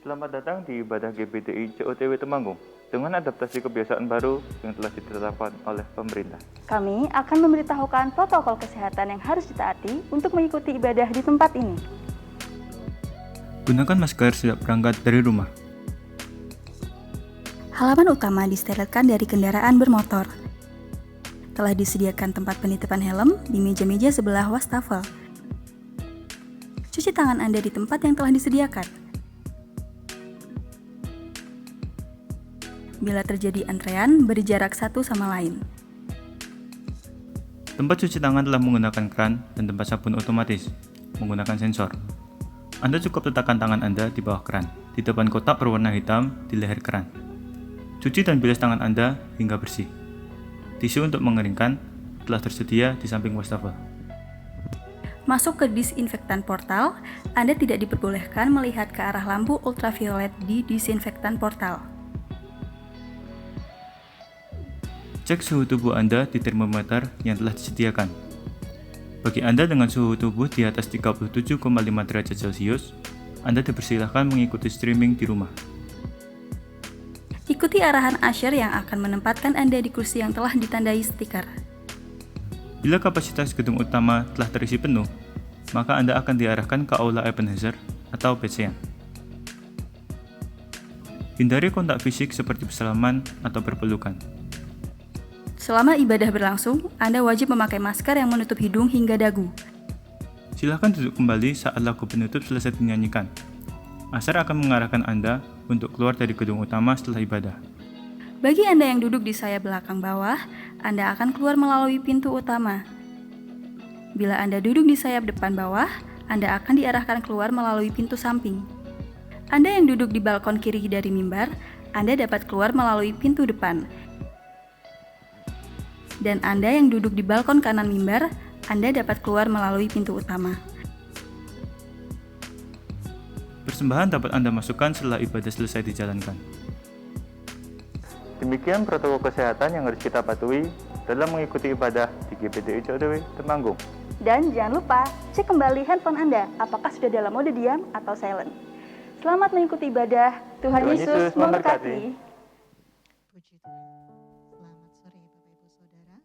Selamat datang di ibadah GBTI COTW Temanggung dengan adaptasi kebiasaan baru yang telah ditetapkan oleh pemerintah. Kami akan memberitahukan protokol kesehatan yang harus ditaati untuk mengikuti ibadah di tempat ini. Gunakan masker sejak berangkat dari rumah. Halaman utama disterilkan dari kendaraan bermotor. Telah disediakan tempat penitipan helm di meja-meja sebelah wastafel. Cuci tangan Anda di tempat yang telah disediakan. Bila terjadi antrean, beri jarak satu sama lain. Tempat cuci tangan telah menggunakan keran dan tempat sabun otomatis, menggunakan sensor. Anda cukup letakkan tangan Anda di bawah keran, di depan kotak berwarna hitam di leher keran. Cuci dan bilas tangan Anda hingga bersih. Tisu untuk mengeringkan telah tersedia di samping wastafel. Masuk ke disinfektan portal, Anda tidak diperbolehkan melihat ke arah lampu ultraviolet di disinfektan portal. Cek suhu tubuh Anda di termometer yang telah disediakan. Bagi Anda dengan suhu tubuh di atas 37,5 derajat Celcius, Anda dipersilahkan mengikuti streaming di rumah. Ikuti arahan usher yang akan menempatkan Anda di kursi yang telah ditandai stiker. Bila kapasitas gedung utama telah terisi penuh, maka Anda akan diarahkan ke aula Ebenezer atau BCN. Hindari kontak fisik seperti bersalaman atau berpelukan. Selama ibadah berlangsung, Anda wajib memakai masker yang menutup hidung hingga dagu. Silakan duduk kembali saat lagu penutup selesai dinyanyikan. Usher akan mengarahkan Anda untuk keluar dari gedung utama setelah ibadah. Bagi Anda yang duduk di sayap belakang bawah, Anda akan keluar melalui pintu utama. Bila Anda duduk di sayap depan bawah, Anda akan diarahkan keluar melalui pintu samping. Anda yang duduk di balkon kiri dari mimbar, Anda dapat keluar melalui pintu depan. Dan Anda yang duduk di balkon kanan mimbar, Anda dapat keluar melalui pintu utama. Persembahan dapat Anda masukkan setelah ibadah selesai dijalankan. Demikian protokol kesehatan yang harus kita patuhi dalam mengikuti ibadah di GBTI COTW Temanggung. Dan jangan lupa, cek kembali handphone Anda, apakah sudah dalam mode diam atau silent. Selamat mengikuti ibadah, Tuhan Yesus memberkati. Puji Tuhan. Selamat sore Bapak Ibu Saudara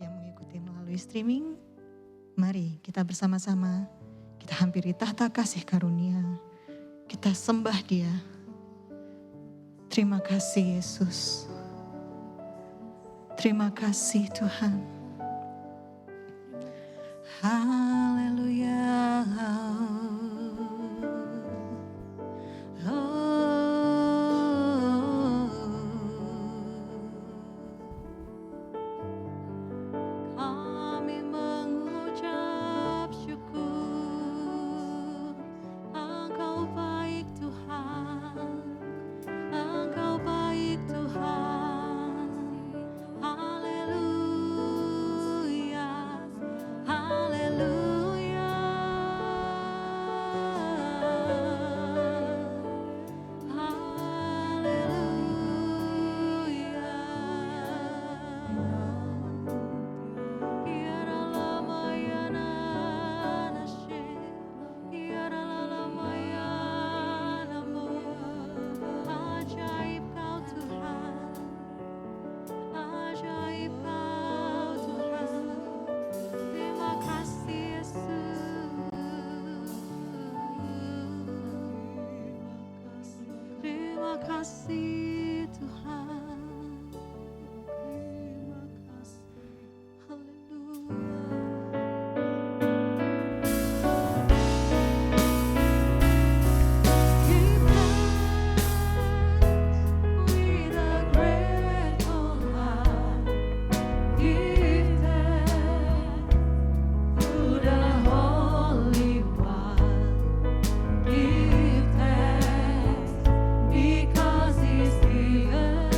yang mengikuti melalui streaming. Mari kita bersama-sama kita hampiri tahta kasih karunia. Kita sembah Dia. Terima kasih Yesus. Terima kasih Tuhan. Haleluya. Terima kasih Tuhan. Terima kasih. Haleluya. Give thanks with a grateful heart. Give thanks to the Holy One. Give thanks because He's given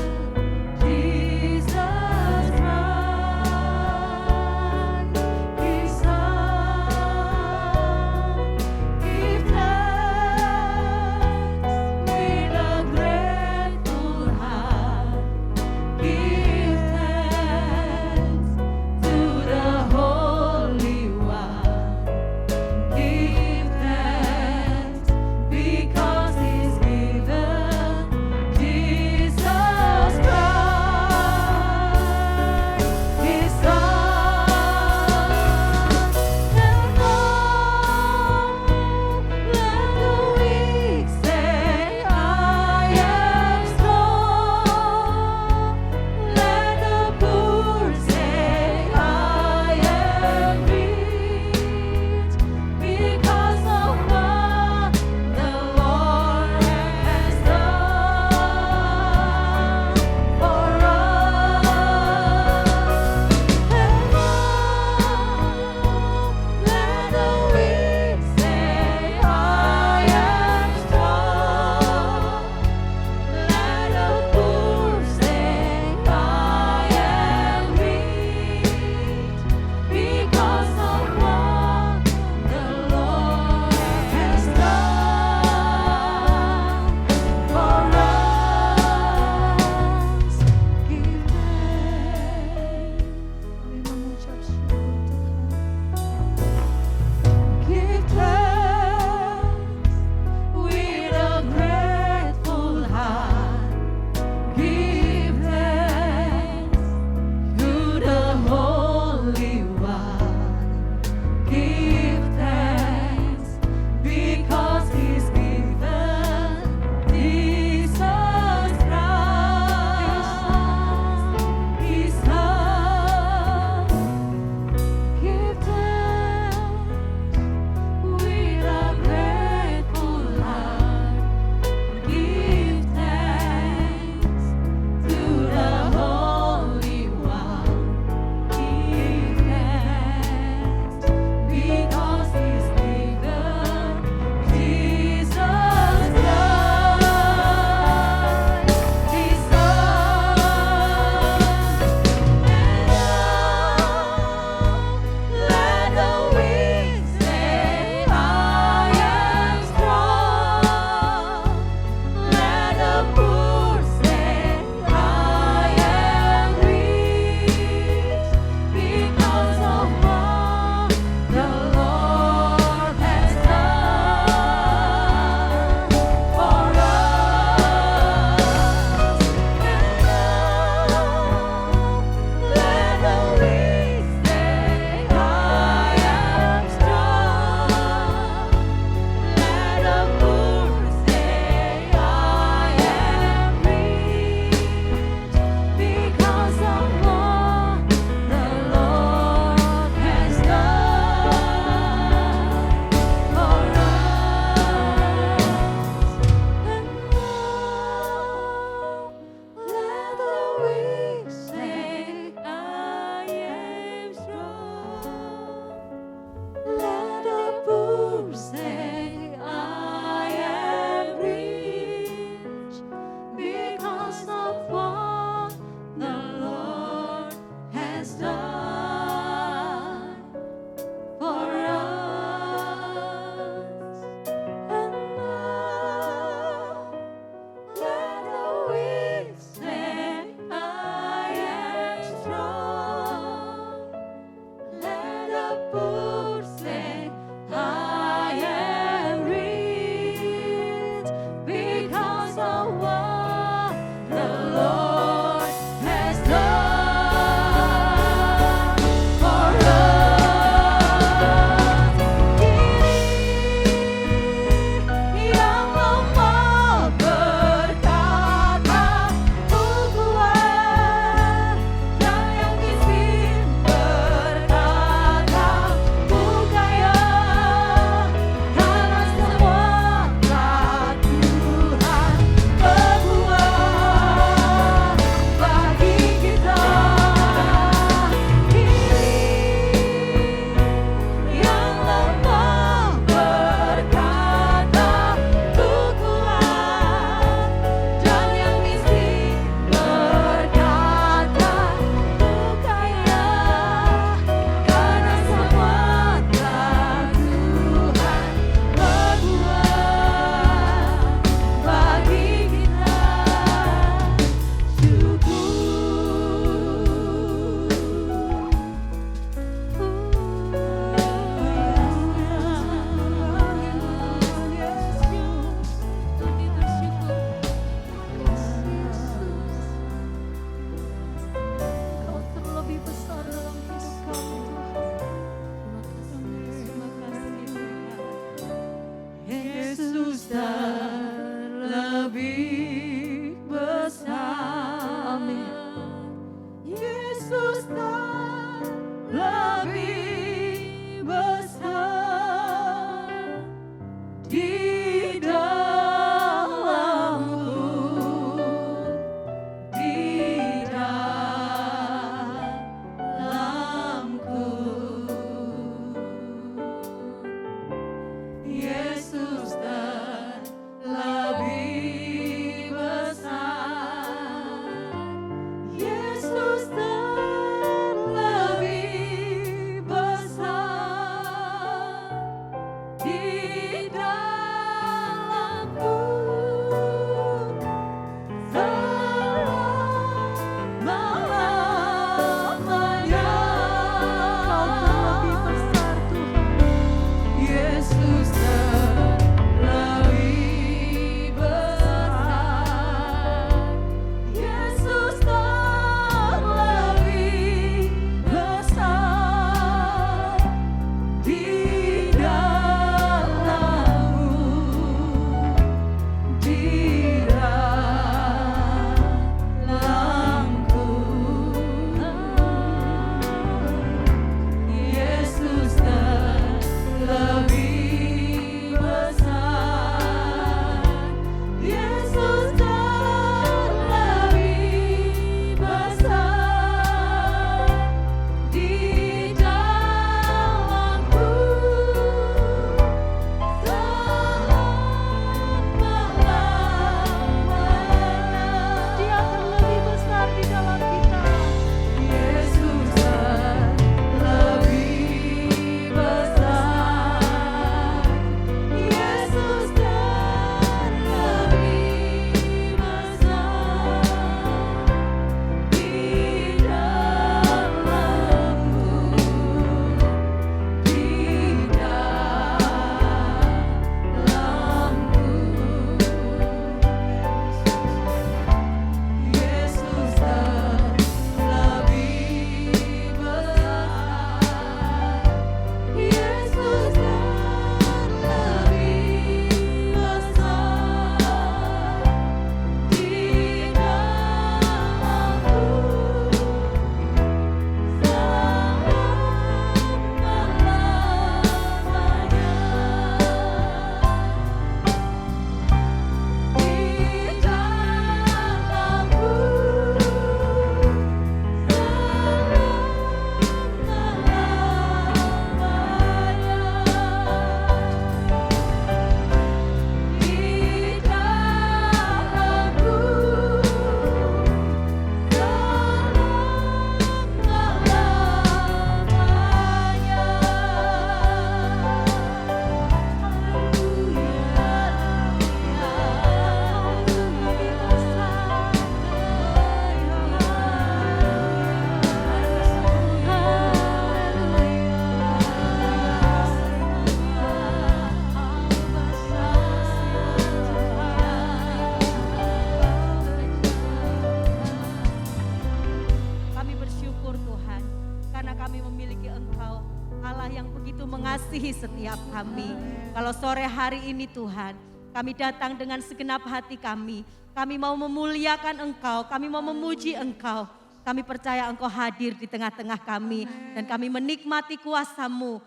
mengasihi setiap kami. Kalau sore hari ini Tuhan, kami datang dengan segenap hati kami. Kami mau memuliakan Engkau, kami mau memuji Engkau. Kami percaya Engkau hadir di tengah-tengah kami. Dan kami menikmati kuasa-Mu,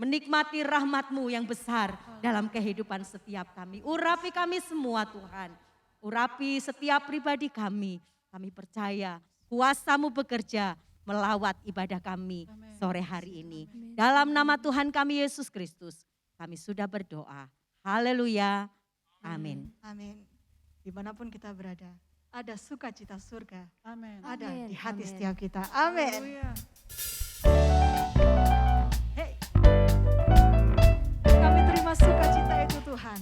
menikmati rahmat-Mu yang besar dalam kehidupan setiap kami. Urapi kami semua Tuhan, urapi setiap pribadi kami. Kami percaya kuasa-Mu bekerja melawat ibadah kami sore hari ini. Dalam nama Tuhan kami Yesus Kristus, kami sudah berdoa. Haleluya. Amin. Amin. Dimanapun kita berada, ada sukacita surga. Amin. Ada Amin. di hati Amin. setiap kita. Amin. Haleluya. Hey. Kami terima sukacita itu Tuhan.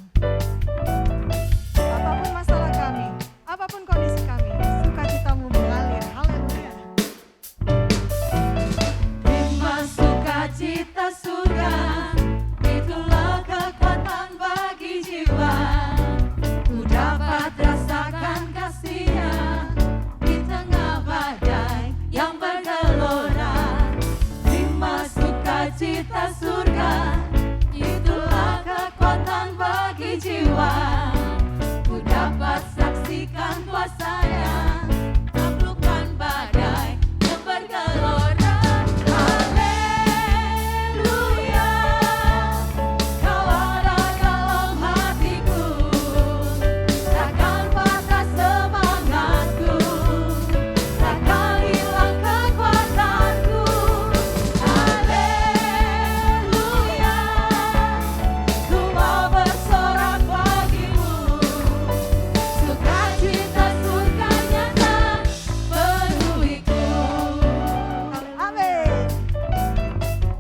Apapun masalah kami, apapun kondisi kami, sukacita-Mu mengalir. Haleluya. Terima sukacita surga, itulah kekuatan bagi jiwa. Ku dapat rasakan kasih-Nya di tengah badai yang bergelora. Terima sukacita surga, itulah kekuatan bagi jiwa. Ku dapat saksikan kuasa-Nya, taklukkan badai yang bergelora. Haleluya, Kau ada dalam hatiku, takkan patah semangatku, takkan hilang kekuatanku. Haleluya, ku mau bersorak bagimu, sukacita surga nyata penuhiku. Amin.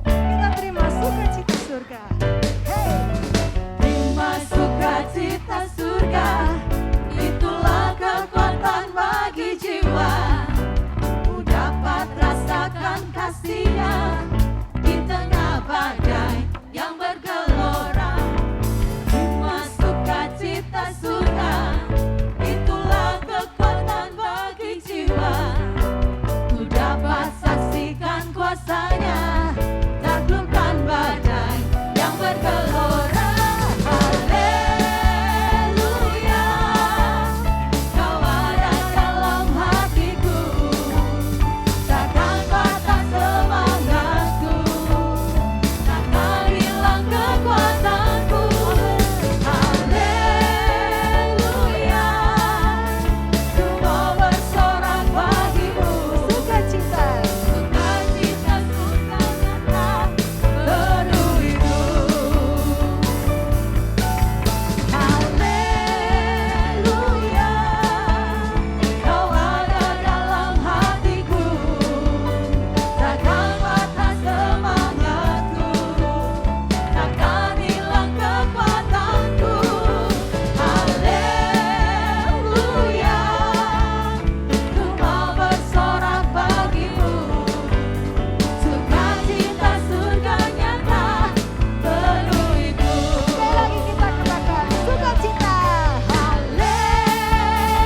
Kita terima sukacita surga. Hey. Terima sukacita surga, itulah kekuatan bagi jiwa. Ku dapat rasakan kasih-Nya di tengah badai yang bergelora. Terima sukacita surga, itulah kekuatan bagi jiwa. Ku dapat saksikan kuasa-Nya, taklukkan badai yang bergelora. Haleluya, Kau ada dalam hatiku, takkan patah semangatku, takkan hilang kekuatanku. Haleluya, ku mau bersorak bagimu, Sukacita. sukacita surga nyata penuhiku. Haleluya, Kau ada dalam hatiku, takkan patah semangatku, takkan hilang kekuatanku. Haleluya, ku mau bersorak bagimu, sukacita surga nyata penuhiku. Sekali lagi kita katakan sukacita.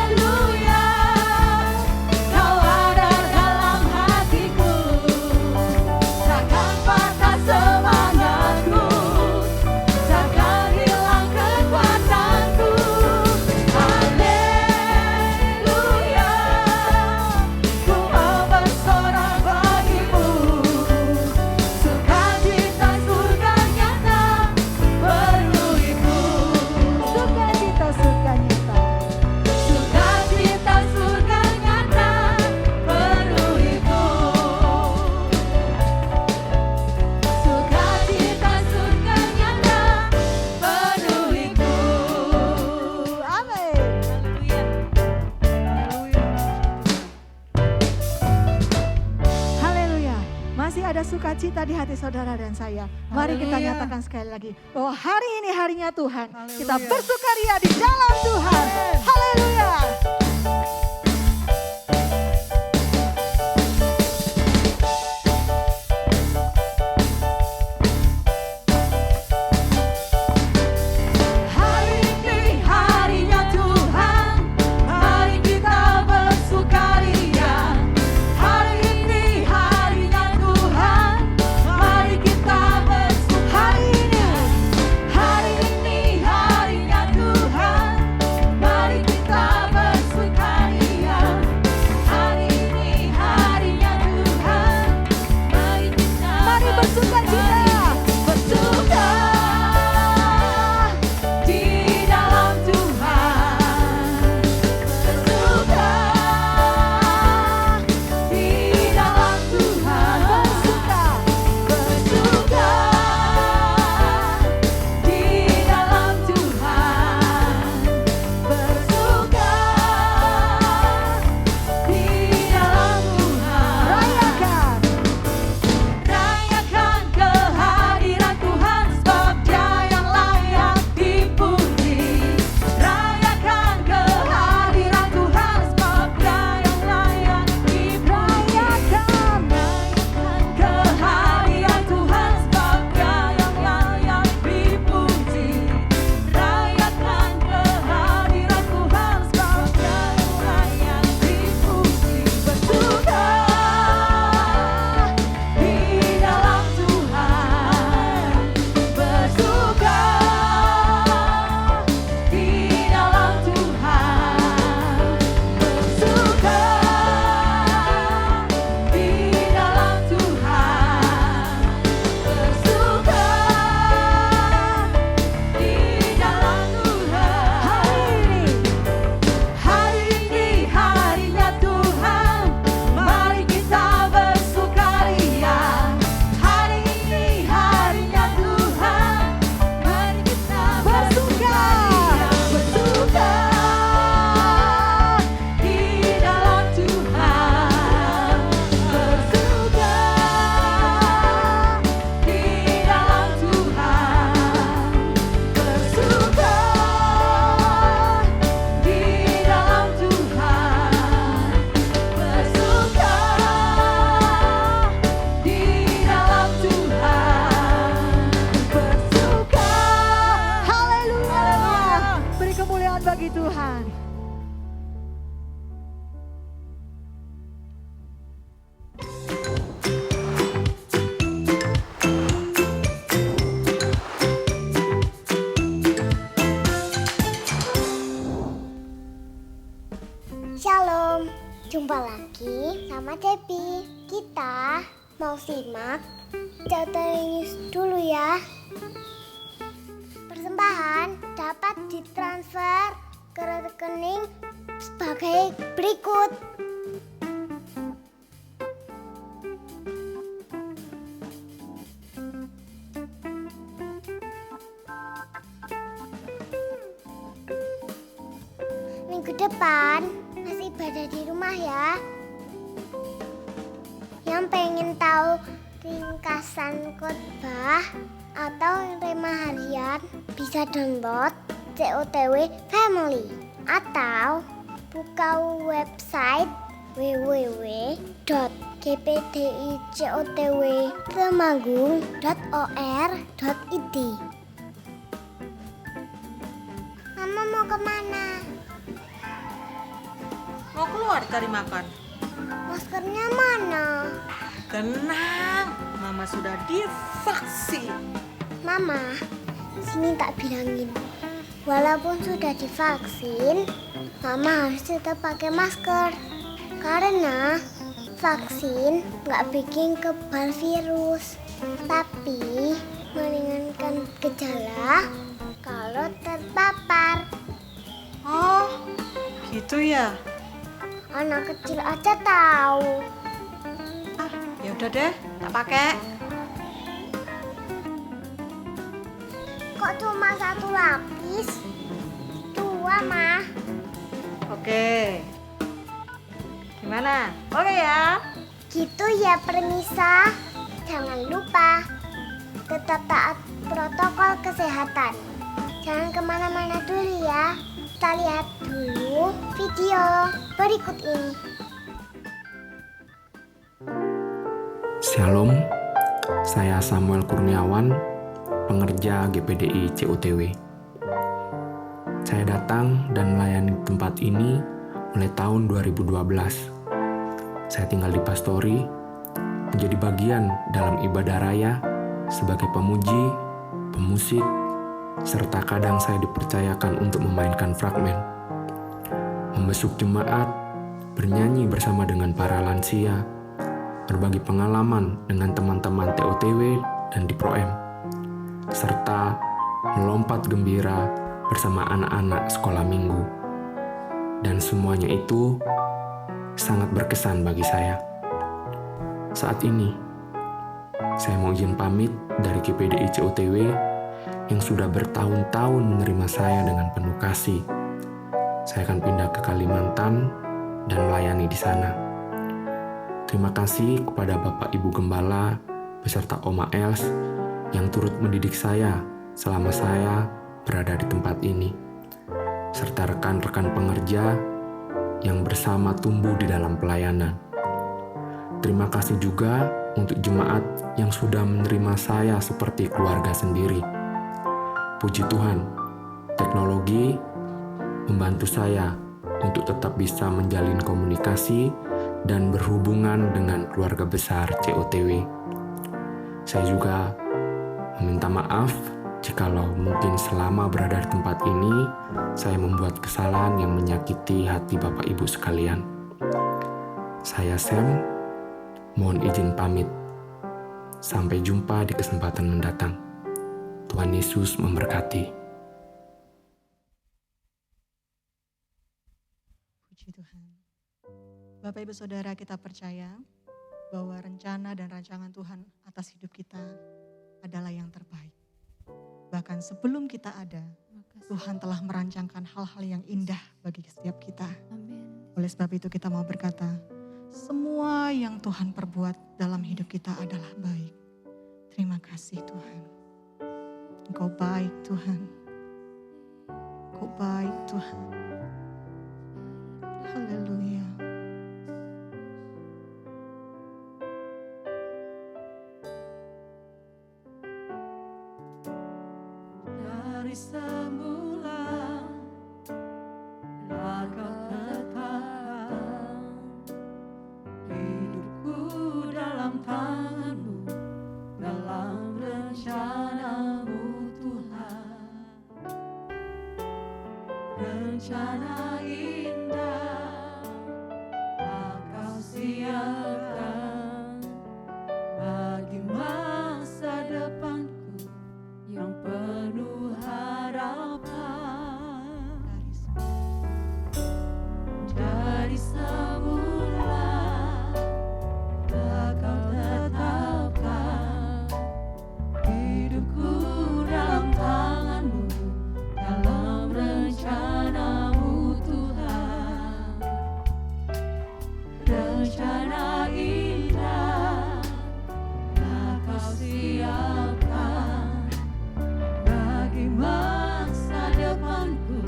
Haleluya, Kau ada dalam hatiku, takkan patah semangatku, takkan hilang kekuatanku. Haleluya, ku mau bersorak bagimu, sukacita surga nyata penuhiku. Sukacita surga nyata. Sukacita surga nyata penuhiku. Sukacita surga nyata penuhiku. Amin. Haleluya. Masih ada sukacita di hati saudara dan saya. Mari kita Haleluya. nyatakan sekali lagi bahwa hari ini harinya Tuhan. Kita Haleluya. bersukaria di dalam Tuhan. Haleluya. Hari ini harinya Tuhan, mari kita bersukaria. Hari ini harinya Tuhan, mari kita bersukaria. Shalom, jumpa lagi sama Debbie. Kita mau simak News dulu ya. Persembahan dapat ditransfer ke rekening sebagai berikut. Minggu depan masih ibadah di rumah ya. Yang pengen tahu ringkasan khotbah atau tema harian bisa download COTW Family atau buka website www.gpdicotwtemanggung.or.id. Mama mau kemana? Mau keluar cari makan. Maskernya mana? Tenang, Mama sudah divaksin. Mama, sini tak bilangin. Walaupun sudah divaksin, Mama harus tetap pakai masker. Karena vaksin nggak bikin kebal virus, tapi meringankan gejala kalau terpapar. Oh, gitu ya. Anak kecil aja tahu. Ya udah deh, tak pakai. Kok cuma 1 lapis? 2, Mah. Oke. Gimana? Oke ya. Gitu ya, permisa. Jangan lupa tetap taat protokol kesehatan. Jangan kemana-mana dulu ya. Kita lihat dulu video berikut ini. Shalom, saya Samuel Kurniawan, pengerja GPDI CUTW. Saya datang dan melayani tempat ini mulai tahun 2012. Saya tinggal di Pastori, menjadi bagian dalam ibadah raya sebagai pemuji, pemusik, serta kadang saya dipercayakan untuk memainkan fragmen, membesuk jemaat, bernyanyi bersama dengan para lansia, berbagi pengalaman dengan teman-teman TOTW dan di Pro-M, serta melompat gembira bersama anak-anak sekolah minggu. Dan semuanya itu sangat berkesan bagi saya. Saat ini, saya mau izin pamit dari GPDI COTW yang sudah bertahun-tahun menerima saya dengan penuh kasih. Saya akan pindah ke Kalimantan dan melayani di sana. Terima kasih kepada Bapak Ibu Gembala beserta Oma Els yang turut mendidik saya selama saya berada di tempat ini, serta rekan-rekan pengerja yang bersama tumbuh di dalam pelayanan. Terima kasih juga untuk jemaat yang sudah menerima saya seperti keluarga sendiri. Puji Tuhan, teknologi membantu saya untuk tetap bisa menjalin komunikasi dan berhubungan dengan keluarga besar COTW. Saya juga meminta maaf jikalau mungkin selama berada di tempat ini, saya membuat kesalahan yang menyakiti hati Bapak Ibu sekalian. Saya Sam, mohon izin pamit. Sampai jumpa di kesempatan mendatang. Tuhan Yesus memberkati. Puji Tuhan. Bapak Ibu Saudara, kita percaya bahwa rencana dan rancangan Tuhan atas hidup kita adalah yang terbaik. Bahkan sebelum kita ada, Tuhan telah merancangkan hal-hal yang indah bagi setiap kita. Oleh sebab itu kita mau berkata, semua yang Tuhan perbuat dalam hidup kita adalah baik. Terima kasih Tuhan. Engkau baik Tuhan. Engkau baik Tuhan. Haleluya. Dari semula telah kau tetapkan hidupku dalam tangan-Mu, dalam rencana-Mu Tuhan. Rencana indah dari semula Engkau tetapkan hidupku dalam tangan-Mu, dalam rencana-Mu Tuhan. Rencana indah telah Kau siapkan bagi masa depanku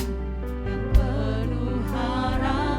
yang penuh harapan.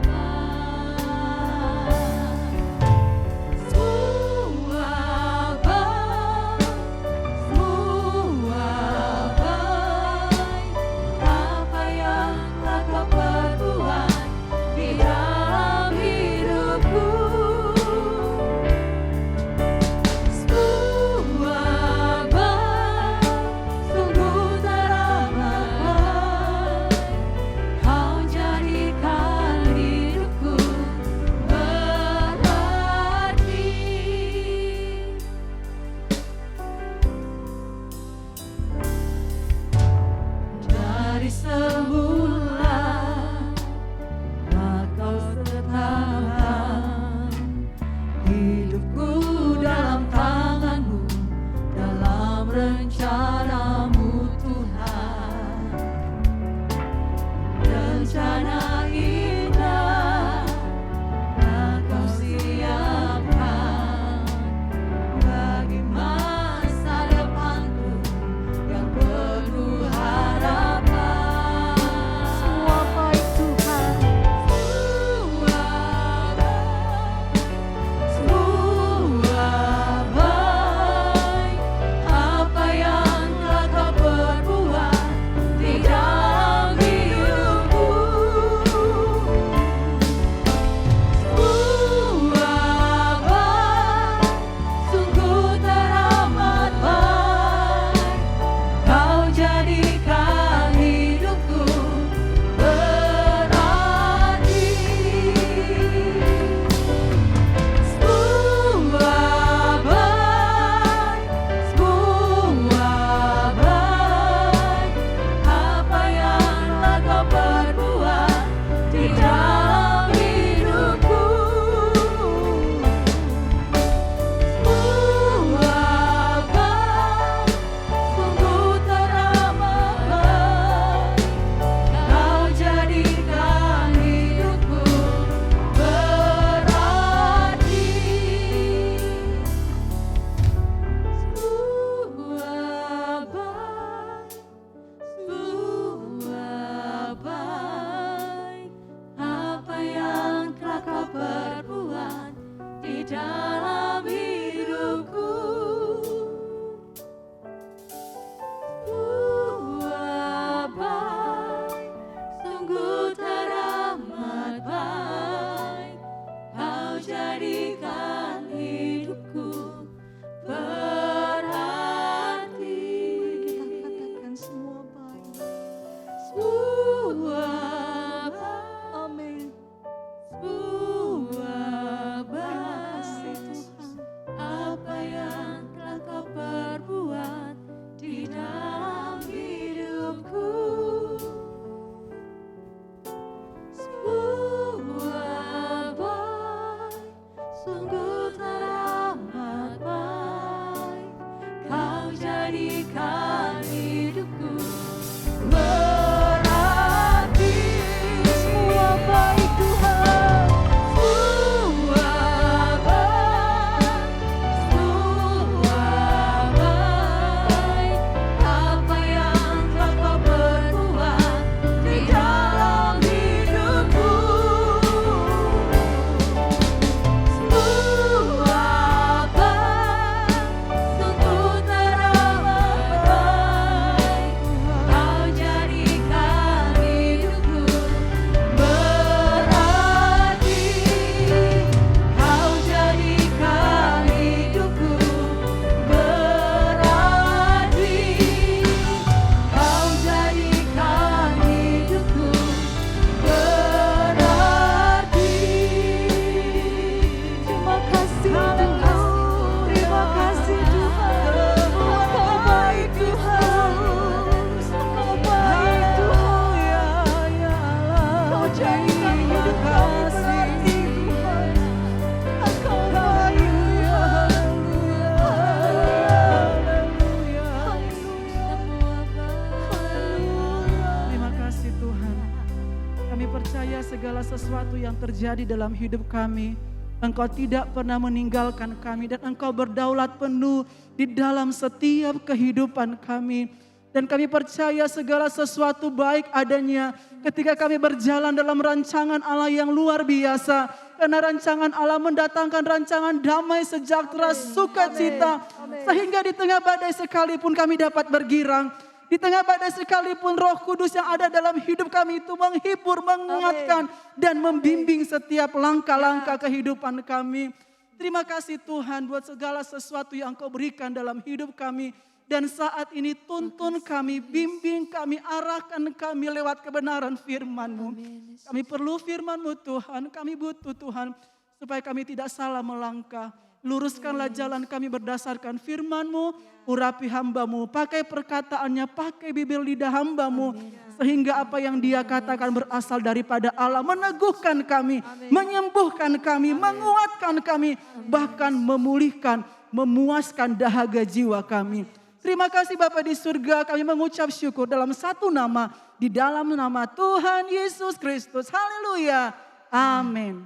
yang terjadi dalam hidup kami. Engkau tidak pernah meninggalkan kami dan Engkau berdaulat penuh di dalam setiap kehidupan kami. Dan kami percaya segala sesuatu baik adanya ketika kami berjalan dalam rancangan Allah yang luar biasa. Karena rancangan Allah mendatangkan rancangan damai, sejahtera, sukacita. Sehingga di tengah badai sekalipun kami dapat bergirang. Di tengah badai sekalipun Roh Kudus yang ada dalam hidup kami itu menghibur, mengingatkan, dan membimbing setiap langkah-langkah kehidupan kami. Terima kasih Tuhan buat segala sesuatu yang Kau berikan dalam hidup kami. Dan saat ini tuntun kami, bimbing kami, arahkan kami lewat kebenaran firman-Mu. Kami perlu firman-Mu Tuhan, kami butuh Tuhan. Supaya kami tidak salah melangkah. Luruskanlah jalan kami berdasarkan firman-Mu, urapi hamba-Mu, pakai perkataannya, pakai bibir lidah hamba-Mu. Sehingga apa yang Dia katakan berasal daripada Allah, meneguhkan kami, menyembuhkan kami, menguatkan kami, bahkan memulihkan, memuaskan dahaga jiwa kami. Terima kasih Bapa di surga, kami mengucap syukur dalam satu nama, di dalam nama Tuhan Yesus Kristus. Haleluya. Amin.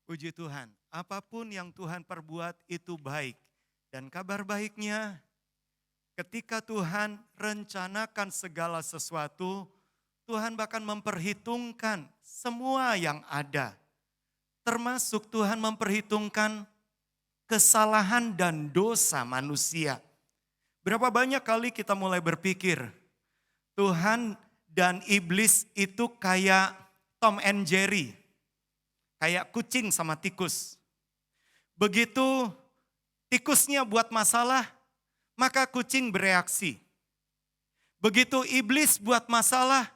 Puji Tuhan, apapun yang Tuhan perbuat itu baik. Dan kabar baiknya, ketika Tuhan rencanakan segala sesuatu, Tuhan bahkan memperhitungkan semua yang ada. Termasuk Tuhan memperhitungkan kesalahan dan dosa manusia. Berapa banyak kali kita mulai berpikir, Tuhan dan iblis itu kayak Tom and Jerry. Kayak kucing sama tikus. Begitu tikusnya buat masalah, maka kucing bereaksi. Begitu iblis buat masalah,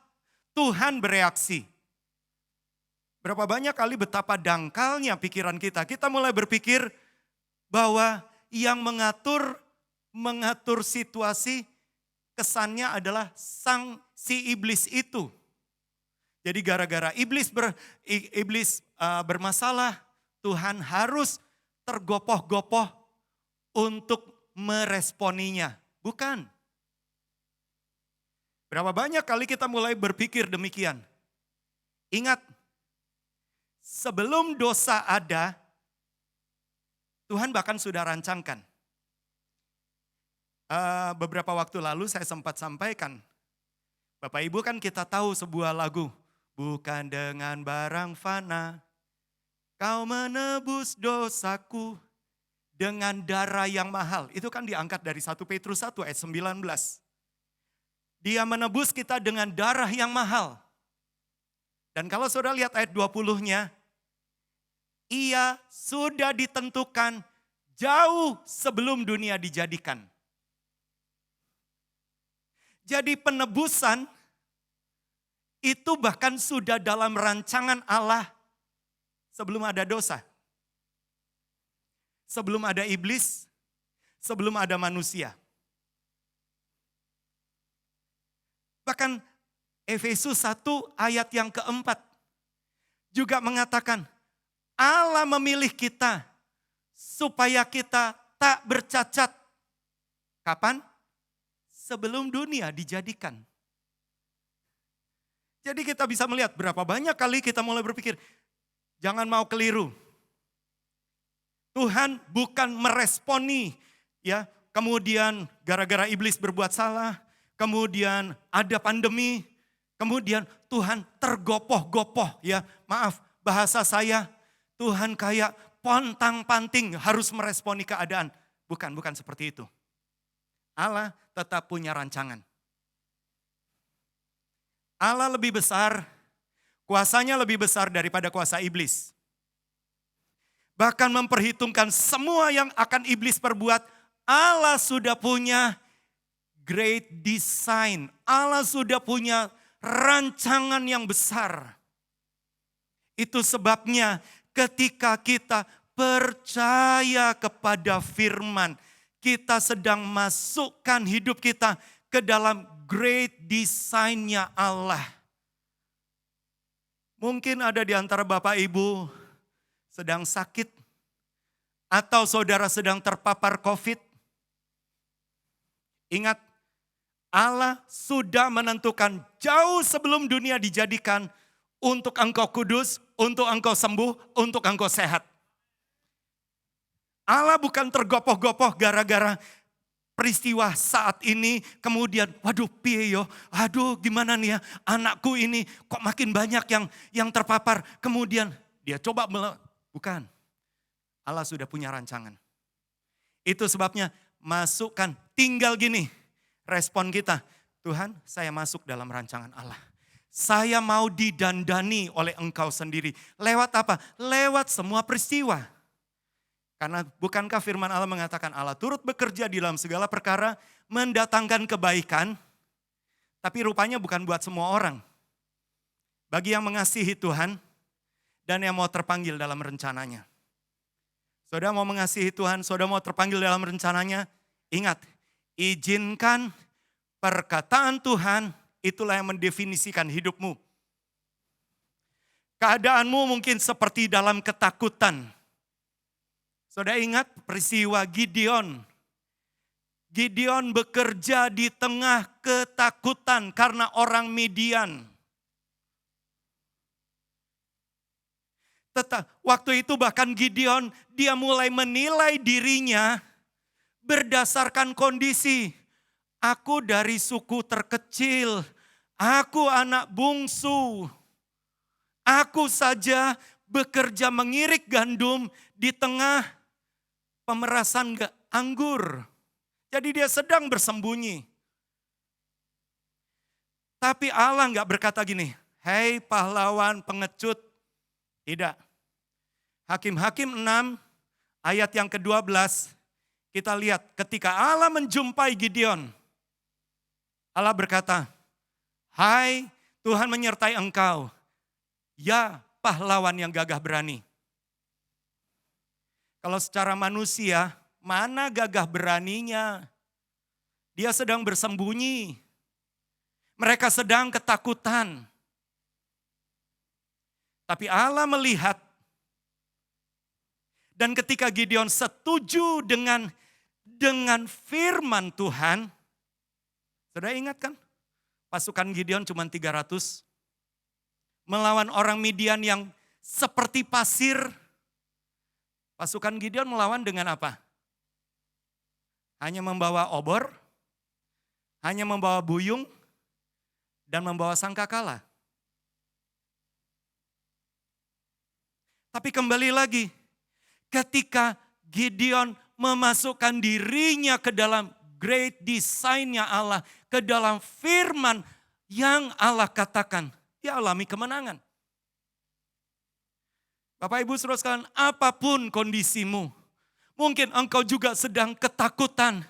Tuhan bereaksi. Berapa banyak kali betapa dangkalnya pikiran kita. Kita mulai berpikir bahwa yang mengatur situasi kesannya adalah si iblis itu. Jadi gara-gara iblis bermasalah, Tuhan harus tergopoh-gopoh untuk meresponinya. Bukan. Berapa banyak kali kita mulai berpikir demikian. Ingat, sebelum dosa ada, Tuhan bahkan sudah rancangkan. Beberapa waktu lalu saya sempat sampaikan, Bapak Ibu kan kita tahu sebuah lagu, bukan dengan barang fana, Kau menebus dosaku dengan darah yang mahal. Itu kan diangkat dari 1 Petrus 1 ayat 19. Dia menebus kita dengan darah yang mahal. Dan kalau saudara lihat ayat 20-nya, Ia sudah ditentukan jauh sebelum dunia dijadikan. Jadi penebusan itu bahkan sudah dalam rancangan Allah sebelum ada dosa. Sebelum ada iblis, sebelum ada manusia. Bahkan Efesus 1 ayat yang keempat juga mengatakan, Allah memilih kita supaya kita tak bercacat. Kapan? Sebelum dunia dijadikan. Jadi kita bisa melihat berapa banyak kali kita mulai berpikir, jangan mau keliru. Tuhan bukan meresponi, ya, kemudian gara-gara iblis berbuat salah, kemudian ada pandemi, kemudian Tuhan tergopoh-gopoh, ya, maaf bahasa saya, Tuhan kayak pontang-panting harus meresponi keadaan. Bukan seperti itu. Allah tetap punya rancangan. Allah lebih besar, kuasanya lebih besar daripada kuasa iblis. Bahkan memperhitungkan semua yang akan iblis perbuat, Allah sudah punya great design. Allah sudah punya rancangan yang besar. Itu sebabnya ketika kita percaya kepada firman, kita sedang masukkan hidup kita ke dalam great design-nya Allah. Mungkin ada di antara Bapak Ibu sedang sakit, atau saudara sedang terpapar COVID. Ingat, Allah sudah menentukan jauh sebelum dunia dijadikan untuk engkau kudus, untuk engkau sembuh, untuk engkau sehat. Allah bukan tergopoh-gopoh gara-gara peristiwa saat ini, kemudian waduh piye yo, aduh gimana nih ya anakku ini kok makin banyak yang terpapar. Kemudian dia coba, bukan. Allah sudah punya rancangan. Itu sebabnya masukkan, tinggal gini respon kita. Tuhan, saya masuk dalam rancangan Allah. Saya mau didandani oleh engkau sendiri. Lewat apa? Lewat semua peristiwa. Karena bukankah firman Allah mengatakan Allah turut bekerja di dalam segala perkara, mendatangkan kebaikan, tapi rupanya bukan buat semua orang. Bagi yang mengasihi Tuhan dan yang mau terpanggil dalam rencananya. Saudara mau mengasihi Tuhan, saudara mau terpanggil dalam rencananya, ingat, izinkan perkataan Tuhan, itulah yang mendefinisikan hidupmu. Keadaanmu mungkin seperti dalam ketakutan. Saudara ingat peristiwa Gideon. Gideon bekerja di tengah ketakutan karena orang Midian. Waktu itu bahkan Gideon, dia mulai menilai dirinya berdasarkan kondisi. Aku dari suku terkecil, aku anak bungsu. Aku saja bekerja mengirik gandum di tengah pemerasan anggur. Jadi dia sedang bersembunyi. Tapi Allah nggak berkata gini, hei pahlawan pengecut. Tidak. Hakim-Hakim 6 ayat yang ke-12 kita lihat ketika Allah menjumpai Gideon. Allah berkata, hai Tuhan menyertai engkau. Ya pahlawan yang gagah berani. Kalau secara manusia, mana gagah beraninya? Dia sedang bersembunyi. Mereka sedang ketakutan. Tapi Allah melihat. Dan ketika Gideon setuju dengan firman Tuhan. Saudara ingat kan? Pasukan Gideon cuma 300. Melawan orang Midian yang seperti pasir. Pasukan Gideon melawan dengan apa? Hanya membawa obor, hanya membawa buyung, dan membawa sangkakala. Tapi kembali lagi, ketika Gideon memasukkan dirinya ke dalam great design-nya Allah, ke dalam firman yang Allah katakan, dia alami kemenangan. Bapak Ibu Saudara sekalian, apapun kondisimu, mungkin engkau juga sedang ketakutan.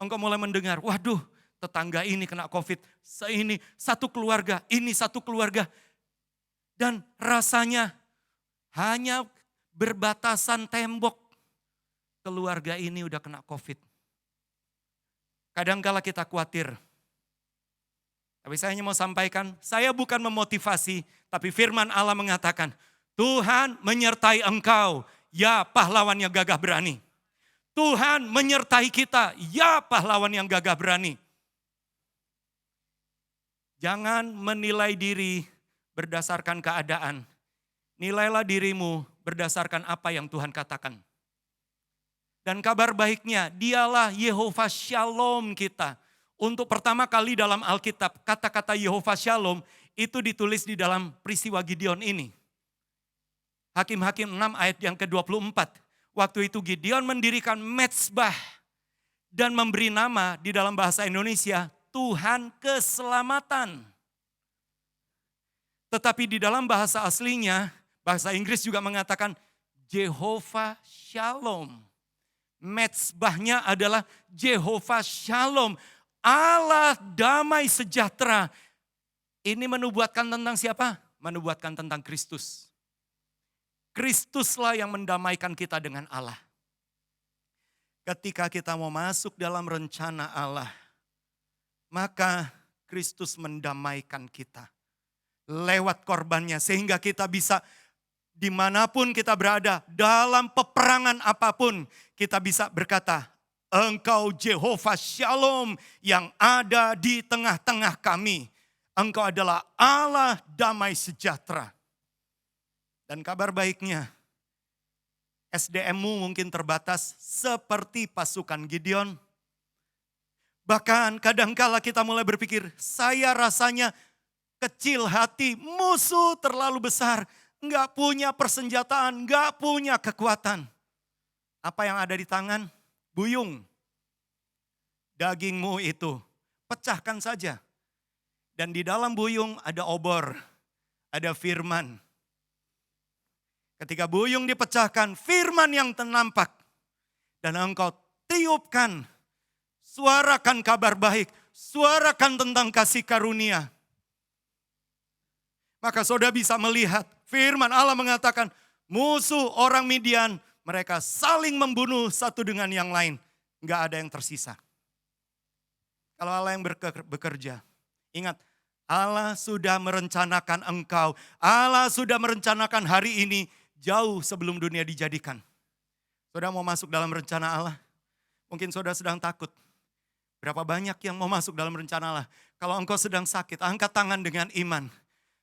Engkau mulai mendengar, waduh tetangga ini kena COVID, ini satu keluarga, ini satu keluarga. Dan rasanya hanya berbatasan tembok, keluarga ini udah kena COVID. Kadangkala kita khawatir. Tapi saya hanya mau sampaikan, saya bukan memotivasi, tapi firman Allah mengatakan, Tuhan menyertai engkau, ya pahlawan yang gagah berani. Tuhan menyertai kita, ya pahlawan yang gagah berani. Jangan menilai diri berdasarkan keadaan. Nilailah dirimu berdasarkan apa yang Tuhan katakan. Dan kabar baiknya, dialah Yehova Shalom kita. Untuk pertama kali dalam Alkitab, kata-kata Yehova Shalom itu ditulis di dalam peristiwa Gideon ini. Hakim-Hakim 6 ayat yang ke-24. Waktu itu Gideon mendirikan mezbah dan memberi nama di dalam bahasa Indonesia, Tuhan keselamatan. Tetapi di dalam bahasa aslinya, bahasa Inggris juga mengatakan Jehovah Shalom. Mezbahnya adalah Jehovah Shalom. Allah damai sejahtera. Ini menubuatkan tentang siapa? Menubuatkan tentang Kristus. Kristuslah yang mendamaikan kita dengan Allah. Ketika kita mau masuk dalam rencana Allah, maka Kristus mendamaikan kita. Lewat korbannya sehingga kita bisa dimanapun kita berada, dalam peperangan apapun, kita bisa berkata, Engkau Jehovah Shalom yang ada di tengah-tengah kami. Engkau adalah Allah damai sejahtera. Dan kabar baiknya, SDM-mu mungkin terbatas seperti pasukan Gideon. Bahkan kadangkala kita mulai berpikir, saya rasanya kecil hati, musuh terlalu besar, enggak punya persenjataan, enggak punya kekuatan. Apa yang ada di tangan? Buyung. Dagingmu itu, pecahkan saja. Dan di dalam buyung ada obor, ada firman. Ketika buyung dipecahkan, firman yang nampak. Dan engkau tiupkan, suarakan kabar baik, suarakan tentang kasih karunia. Maka saudara bisa melihat firman Allah mengatakan, musuh orang Midian, mereka saling membunuh satu dengan yang lain. Enggak ada yang tersisa. Kalau Allah yang bekerja, ingat, Allah sudah merencanakan engkau. Allah sudah merencanakan hari ini jauh sebelum dunia dijadikan. Saudara mau masuk dalam rencana Allah? Mungkin saudara sedang takut. Berapa banyak yang mau masuk dalam rencana Allah? Kalau engkau sedang sakit, angkat tangan dengan iman.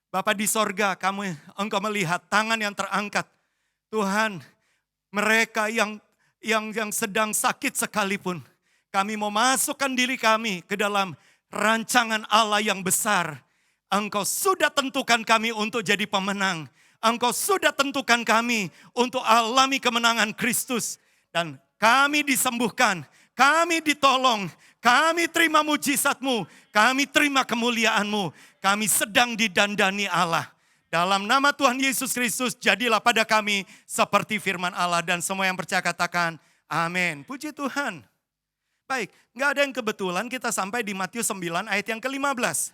Bapa di sorga, engkau melihat tangan yang terangkat. Tuhan, mereka yang sedang sakit sekalipun, kami mau masukkan diri kami ke dalam rancangan Allah yang besar. Engkau sudah tentukan kami untuk jadi pemenang. Engkau sudah tentukan kami untuk alami kemenangan Kristus. Dan kami disembuhkan, kami ditolong, kami terima mujizat-Mu, kami terima kemuliaan-Mu. Kami sedang didandani Allah. Dalam nama Tuhan Yesus Kristus, jadilah pada kami seperti firman Allah. Dan semua yang percaya katakan, amin. Puji Tuhan. Baik, gak ada yang kebetulan kita sampai di Matius 9 ayat yang ke-15.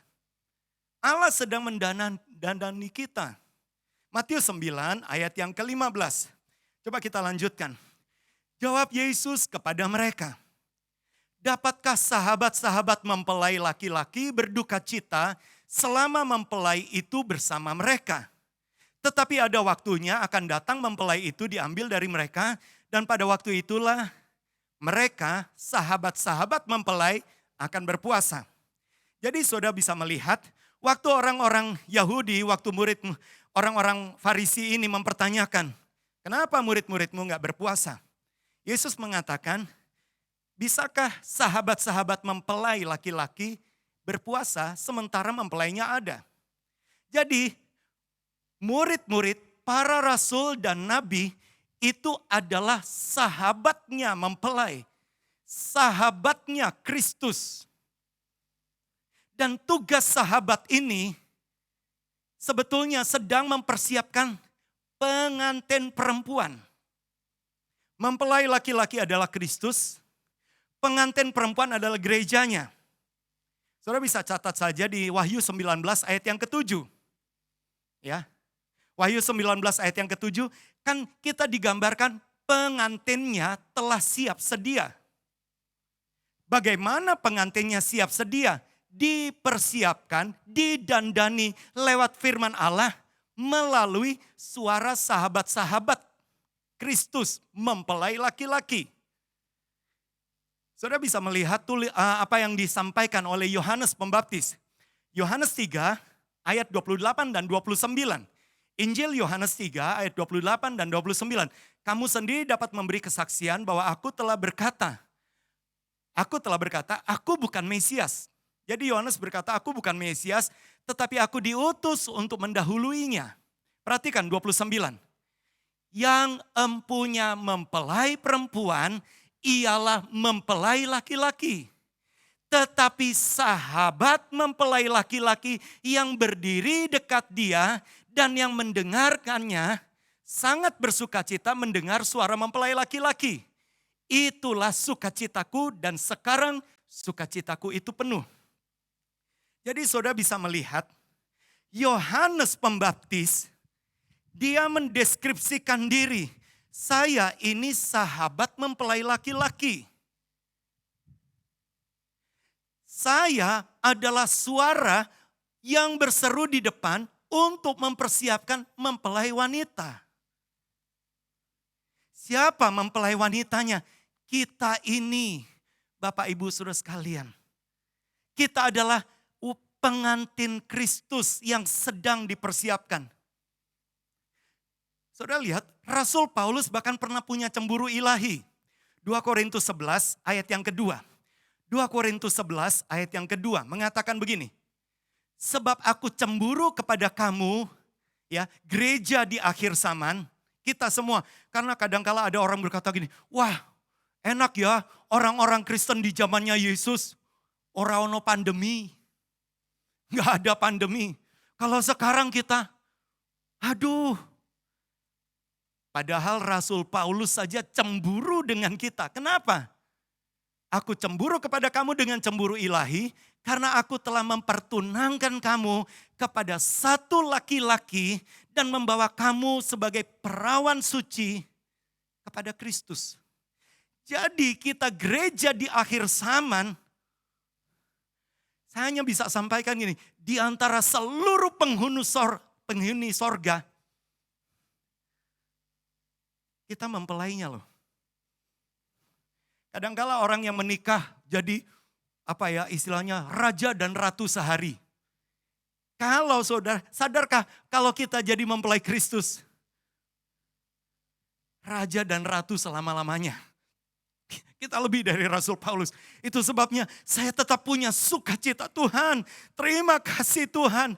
Allah sedang mendandani kita. Matius 9 ayat yang ke-15. Coba kita lanjutkan. Jawab Yesus kepada mereka. Dapatkah sahabat-sahabat mempelai laki-laki berduka cita selama mempelai itu bersama mereka? Tetapi ada waktunya akan datang mempelai itu diambil dari mereka, dan pada waktu itulah mereka, sahabat-sahabat mempelai, akan berpuasa. Jadi saudara bisa melihat, waktu orang-orang Yahudi, waktu orang-orang Farisi ini mempertanyakan, kenapa murid-muridmu gak berpuasa? Yesus mengatakan, bisakah sahabat-sahabat mempelai laki-laki berpuasa sementara mempelainya ada? Jadi murid-murid, para rasul dan nabi itu adalah sahabatnya mempelai. Sahabatnya Kristus. Dan tugas sahabat ini sebetulnya sedang mempersiapkan pengantin perempuan. Mempelai laki-laki adalah Kristus, pengantin perempuan adalah gerejanya. Saudara bisa catat saja di Wahyu 19 ayat yang ke-7. Ya. Wahyu 19 ayat yang ke-7, kan kita digambarkan pengantinnya telah siap sedia. Bagaimana pengantinnya siap sedia? Dipersiapkan, didandani lewat firman Allah melalui suara sahabat-sahabat Kristus mempelai laki-laki. Saudara bisa melihat apa yang disampaikan oleh Yohanes Pembaptis. Yohanes 3 ayat 28 dan 29. Injil Yohanes 3 ayat 28 dan 29. Kamu sendiri dapat memberi kesaksian bahwa aku telah berkata, aku bukan Mesias. Jadi Yohanes berkata, aku bukan Mesias, tetapi aku diutus untuk mendahuluinya. Perhatikan 29. Yang empunya mempelai perempuan, ialah mempelai laki-laki. Tetapi sahabat mempelai laki-laki yang berdiri dekat dia dan yang mendengarkannya sangat bersukacita mendengar suara mempelai laki-laki. Itulah sukacitaku dan sekarang sukacitaku itu penuh. Jadi saudara bisa melihat Yohanes Pembaptis, dia mendeskripsikan diri. Saya ini sahabat mempelai laki-laki. Saya adalah suara yang berseru di depan untuk mempersiapkan mempelai wanita. Siapa mempelai wanitanya? kita ini, Bapak Ibu Saudara sekalian, kita adalah pengantin Kristus yang sedang dipersiapkan. Saudara lihat, Rasul Paulus bahkan pernah punya cemburu ilahi. 2 Korintus 11 ayat yang kedua. 2 Korintus 11 ayat yang kedua mengatakan begini. Sebab aku cemburu kepada kamu, ya, gereja di akhir zaman, kita semua. Karena kadangkala ada orang berkata gini, wah enak ya orang-orang Kristen di zamannya Yesus, ora ono pandemi. Nggak ada pandemi. Kalau sekarang kita, aduh. Padahal Rasul Paulus saja cemburu dengan kita. Kenapa? Aku cemburu kepada kamu dengan cemburu ilahi, karena aku telah mempertunangkan kamu kepada satu laki-laki dan membawa kamu sebagai perawan suci kepada Kristus. Jadi kita gereja di akhir zaman, saya hanya bisa sampaikan gini, di antara seluruh penghuni sorga, kita mempelainya loh. Kadangkala orang yang menikah jadi istilahnya raja dan ratu sehari. Kalau saudara, sadarkah kalau kita jadi mempelai Kristus, raja dan ratu selama-lamanya. Kita lebih dari Rasul Paulus. Itu sebabnya saya tetap punya sukacita Tuhan. Terima kasih Tuhan.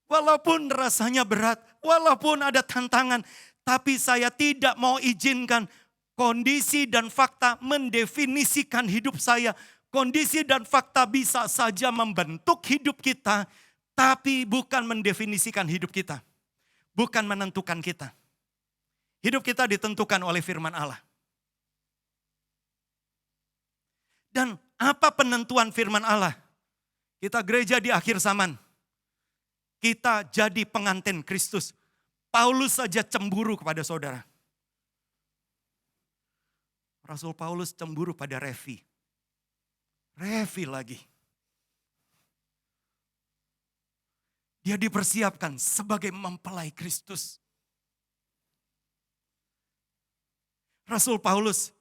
Walaupun rasanya berat, walaupun ada tantangan, tapi saya tidak mau izinkan kondisi dan fakta mendefinisikan hidup saya. Kondisi dan fakta bisa saja membentuk hidup kita, tapi bukan mendefinisikan hidup kita. Bukan menentukan kita. Hidup kita ditentukan oleh firman Allah. Dan apa penentuan firman Allah? Kita gereja di akhir zaman. Kita jadi pengantin Kristus. Paulus saja cemburu kepada saudara. Rasul Paulus cemburu pada Revi. Revi lagi. Dia dipersiapkan sebagai mempelai Kristus. Rasul Paulus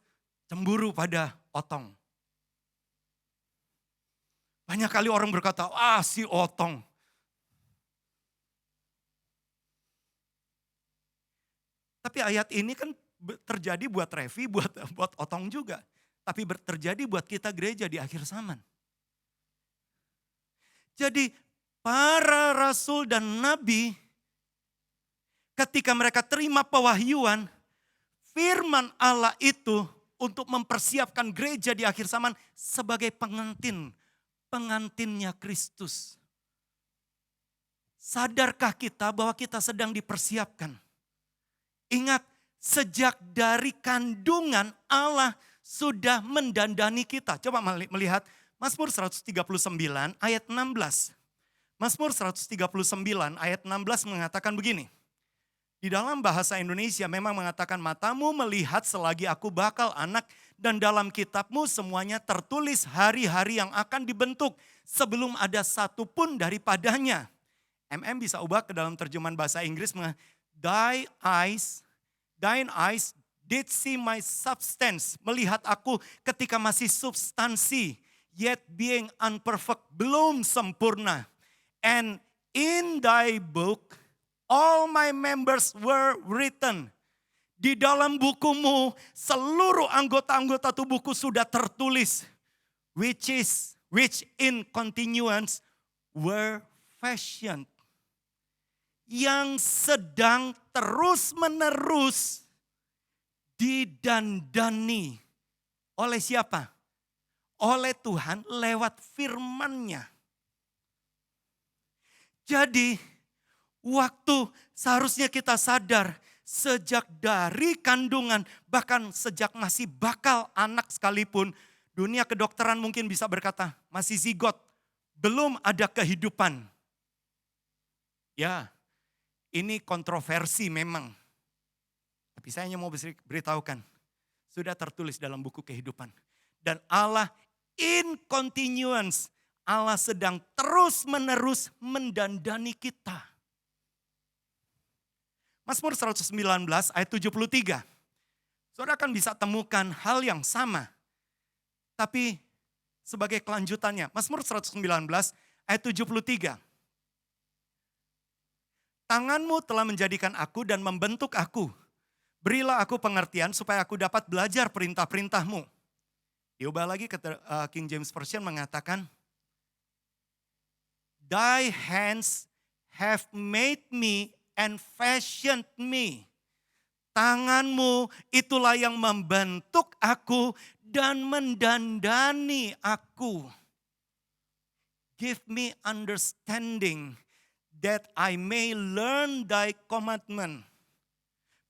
cemburu pada Otong. Banyak kali orang berkata, si Otong. Tapi ayat ini kan terjadi buat Revi, buat Otong juga. Tapi terjadi buat kita gereja di akhir zaman. Jadi para rasul dan nabi, ketika mereka terima pewahyuan, firman Allah itu untuk mempersiapkan gereja di akhir zaman sebagai pengantinnya Kristus. Sadarkah kita bahwa kita sedang dipersiapkan? Ingat, sejak dari kandungan Allah sudah mendandani kita. Coba melihat Mazmur 139 ayat 16. Mazmur 139 ayat 16 mengatakan begini. Di dalam bahasa Indonesia memang mengatakan, matamu melihat selagi aku bakal anak, dan dalam kitabmu semuanya tertulis hari-hari yang akan dibentuk sebelum ada satu pun daripadanya. Bisa ubah ke dalam terjemahan bahasa Inggris, thine eyes did see my substance. Melihat aku ketika masih substansi, yet being unperfect, belum sempurna. And in thy book, all my members were written. Di dalam bukumu, seluruh anggota-anggota tubuhku sudah tertulis. Which in continuance were fashioned. Yang sedang terus-menerus didandani. Oleh siapa? Oleh Tuhan lewat firman-Nya. Jadi, waktu seharusnya kita sadar, sejak dari kandungan, bahkan sejak masih bakal anak sekalipun, dunia kedokteran mungkin bisa berkata, masih zigot, belum ada kehidupan. Ya, ini kontroversi memang. Tapi saya hanya mau beritahukan, sudah tertulis dalam buku kehidupan. Dan Allah in continuance, Allah sedang terus-menerus mendandani kita. Mazmur 119 ayat 73. Saudara akan bisa temukan hal yang sama. Tapi sebagai kelanjutannya, Mazmur 119 ayat 73. Tanganmu telah menjadikan aku dan membentuk aku. Berilah aku pengertian supaya aku dapat belajar perintah-perintahmu. Diubah lagi ke King James Version mengatakan, Thy hands have made me and fashioned me. Tanganmu itulah yang membentuk aku dan mendandani aku. Give me understanding that I may learn thy commandment.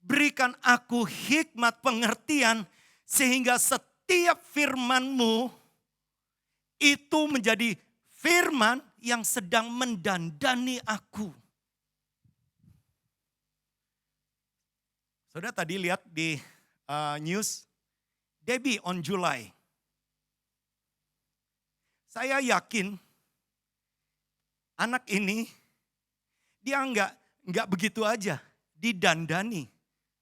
Berikan aku hikmat pengertian sehingga setiap firman-Mu itu menjadi firman yang sedang mendandani aku. Saudara tadi lihat di news, Debbie on July. Saya yakin anak ini dia enggak begitu aja didandani.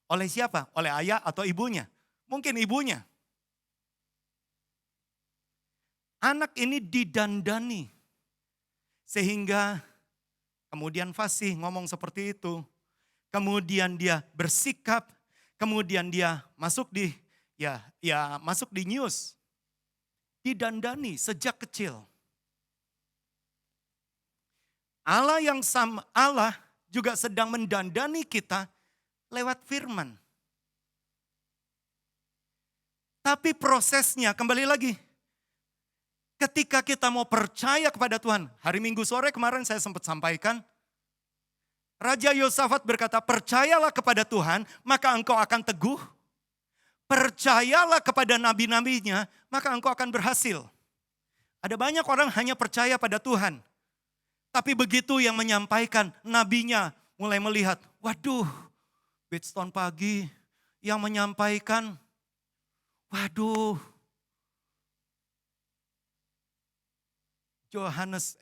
Oleh siapa? Oleh ayah atau ibunya? Mungkin ibunya. Anak ini didandani. Sehingga kemudian fasih ngomong seperti itu. Kemudian dia bersikap. Kemudian dia masuk di masuk di news. Didandani sejak kecil. Allah juga sedang mendandani kita lewat firman. Tapi prosesnya kembali lagi. Ketika kita mau percaya kepada Tuhan. Hari Minggu sore kemarin saya sempat sampaikan. Raja Yosafat berkata, percayalah kepada Tuhan maka engkau akan teguh. Percayalah kepada nabi-nabinya maka engkau akan berhasil. Ada banyak orang hanya percaya pada Tuhan. Tapi begitu yang menyampaikan nabinya mulai melihat, waduh, Bridgestone pagi yang menyampaikan, waduh, Yohanes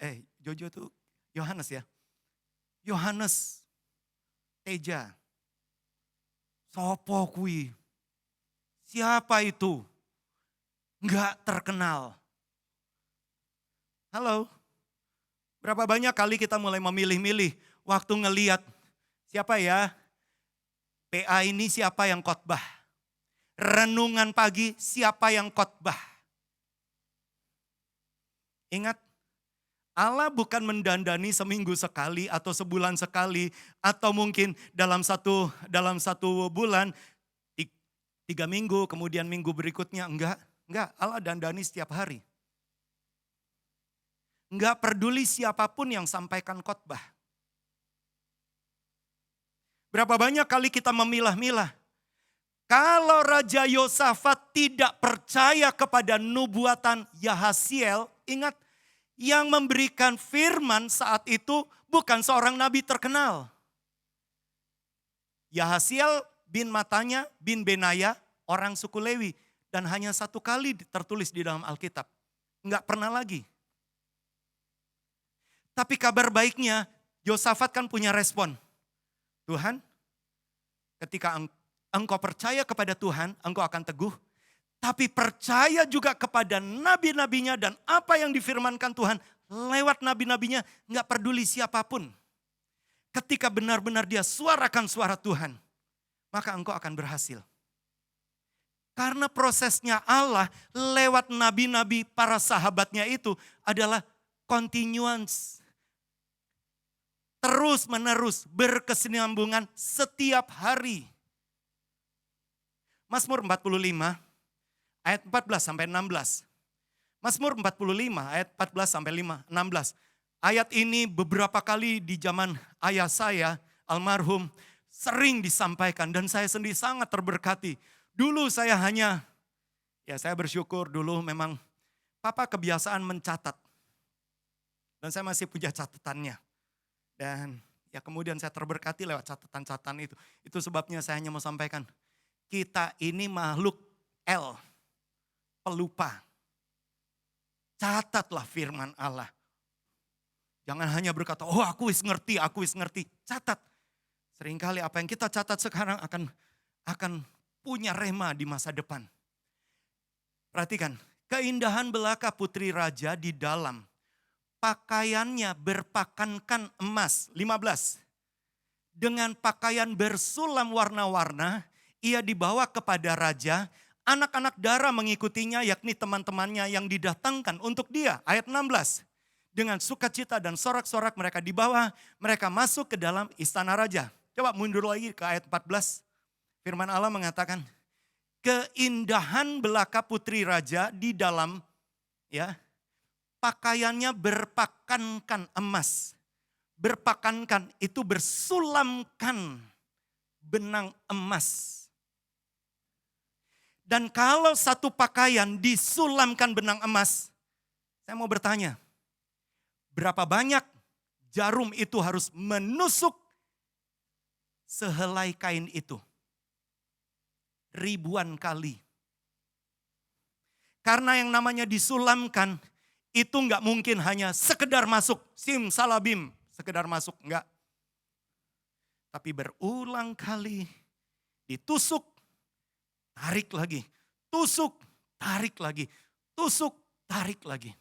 Teja, sopo kui, siapa itu? Enggak terkenal. Halo, berapa banyak kali kita mulai memilih-milih waktu ngeliat siapa ya? PA ini siapa yang khotbah? Renungan pagi siapa yang khotbah? Ingat, Allah bukan mendandani seminggu sekali atau sebulan sekali atau mungkin dalam satu bulan 3 minggu kemudian minggu berikutnya enggak Allah dandani setiap hari. Enggak peduli siapapun yang sampaikan khotbah. Berapa banyak kali kita memilah-milah. Kalau Raja Yosafat tidak percaya kepada nubuatan Yahasiel, ingat yang memberikan firman saat itu bukan seorang nabi terkenal. Yahasiel bin Matanya bin Benaya, orang suku Lewi. Dan hanya 1 kali tertulis di dalam Alkitab. Enggak pernah lagi. Tapi kabar baiknya, Yosafat kan punya respon. Tuhan, ketika engkau percaya kepada Tuhan, engkau akan teguh. Tapi percaya juga kepada nabi-nabinya dan apa yang difirmankan Tuhan lewat nabi-nabinya, enggak peduli siapapun. Ketika benar-benar dia suarakan suara Tuhan, maka engkau akan berhasil. Karena prosesnya Allah lewat nabi-nabi para sahabatnya itu adalah continuance. Terus menerus berkesinambungan setiap hari. Mazmur 45 ayat 14 sampai 16. Mazmur 45 ayat 14 sampai 16. Ayat ini beberapa kali di zaman ayah saya almarhum sering disampaikan dan saya sendiri sangat terberkati. Dulu saya saya bersyukur dulu memang papa kebiasaan mencatat. Dan saya masih punya catatannya. Dan kemudian saya terberkati lewat catatan-catatan itu. Itu sebabnya saya hanya mau sampaikan. Kita ini makhluk pelupa. Catatlah firman Allah. Jangan hanya berkata, oh aku wis ngerti. Catat. Seringkali apa yang kita catat sekarang akan punya rema di masa depan. Perhatikan, keindahan belaka putri raja di dalam pakaiannya berpakankan emas. 15. Dengan pakaian bersulam warna-warna, ia dibawa kepada raja. Anak-anak dara mengikutinya, yakni teman-temannya yang didatangkan untuk dia. Ayat 16. Dengan sukacita dan sorak-sorak mereka dibawa, mereka masuk ke dalam istana raja. Coba mundur lagi ke ayat 14. Firman Allah mengatakan, keindahan belaka putri raja di dalam, ya, pakaiannya berpakankan emas. Berpakankan itu bersulamkan benang emas. Dan kalau satu pakaian disulamkan benang emas, saya mau bertanya, berapa banyak jarum itu harus menusuk sehelai kain itu? Ribuan kali. Karena yang namanya disulamkan, itu nggak mungkin hanya sekedar masuk, sim salabim, sekedar masuk, enggak. Tapi berulang kali ditusuk, tarik lagi, tusuk, tarik lagi, tusuk, tarik lagi.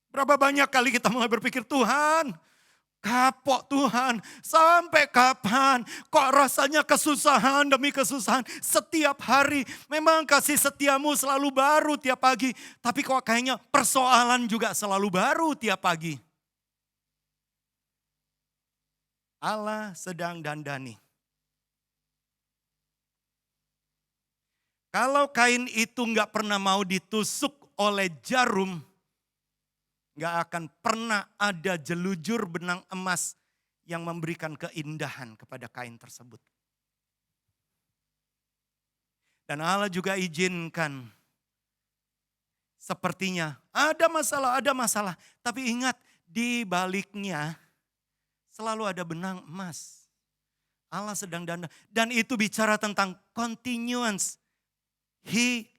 Berapa banyak kali kita mulai berpikir, Tuhan, kapok Tuhan, sampai kapan? Kok rasanya kesusahan demi kesusahan setiap hari. Memang kasih setiamu selalu baru tiap pagi, tapi kok kayaknya persoalan juga selalu baru tiap pagi. Allah sedang dandani. Kalau kain itu nggak pernah mau ditusuk oleh jarum, nggak akan pernah ada jelujur benang emas yang memberikan keindahan kepada kain tersebut. Dan Allah juga izinkan, sepertinya ada masalah. Tapi ingat, di baliknya selalu ada benang emas. Allah sedang dandani. Dan itu bicara tentang continuance. He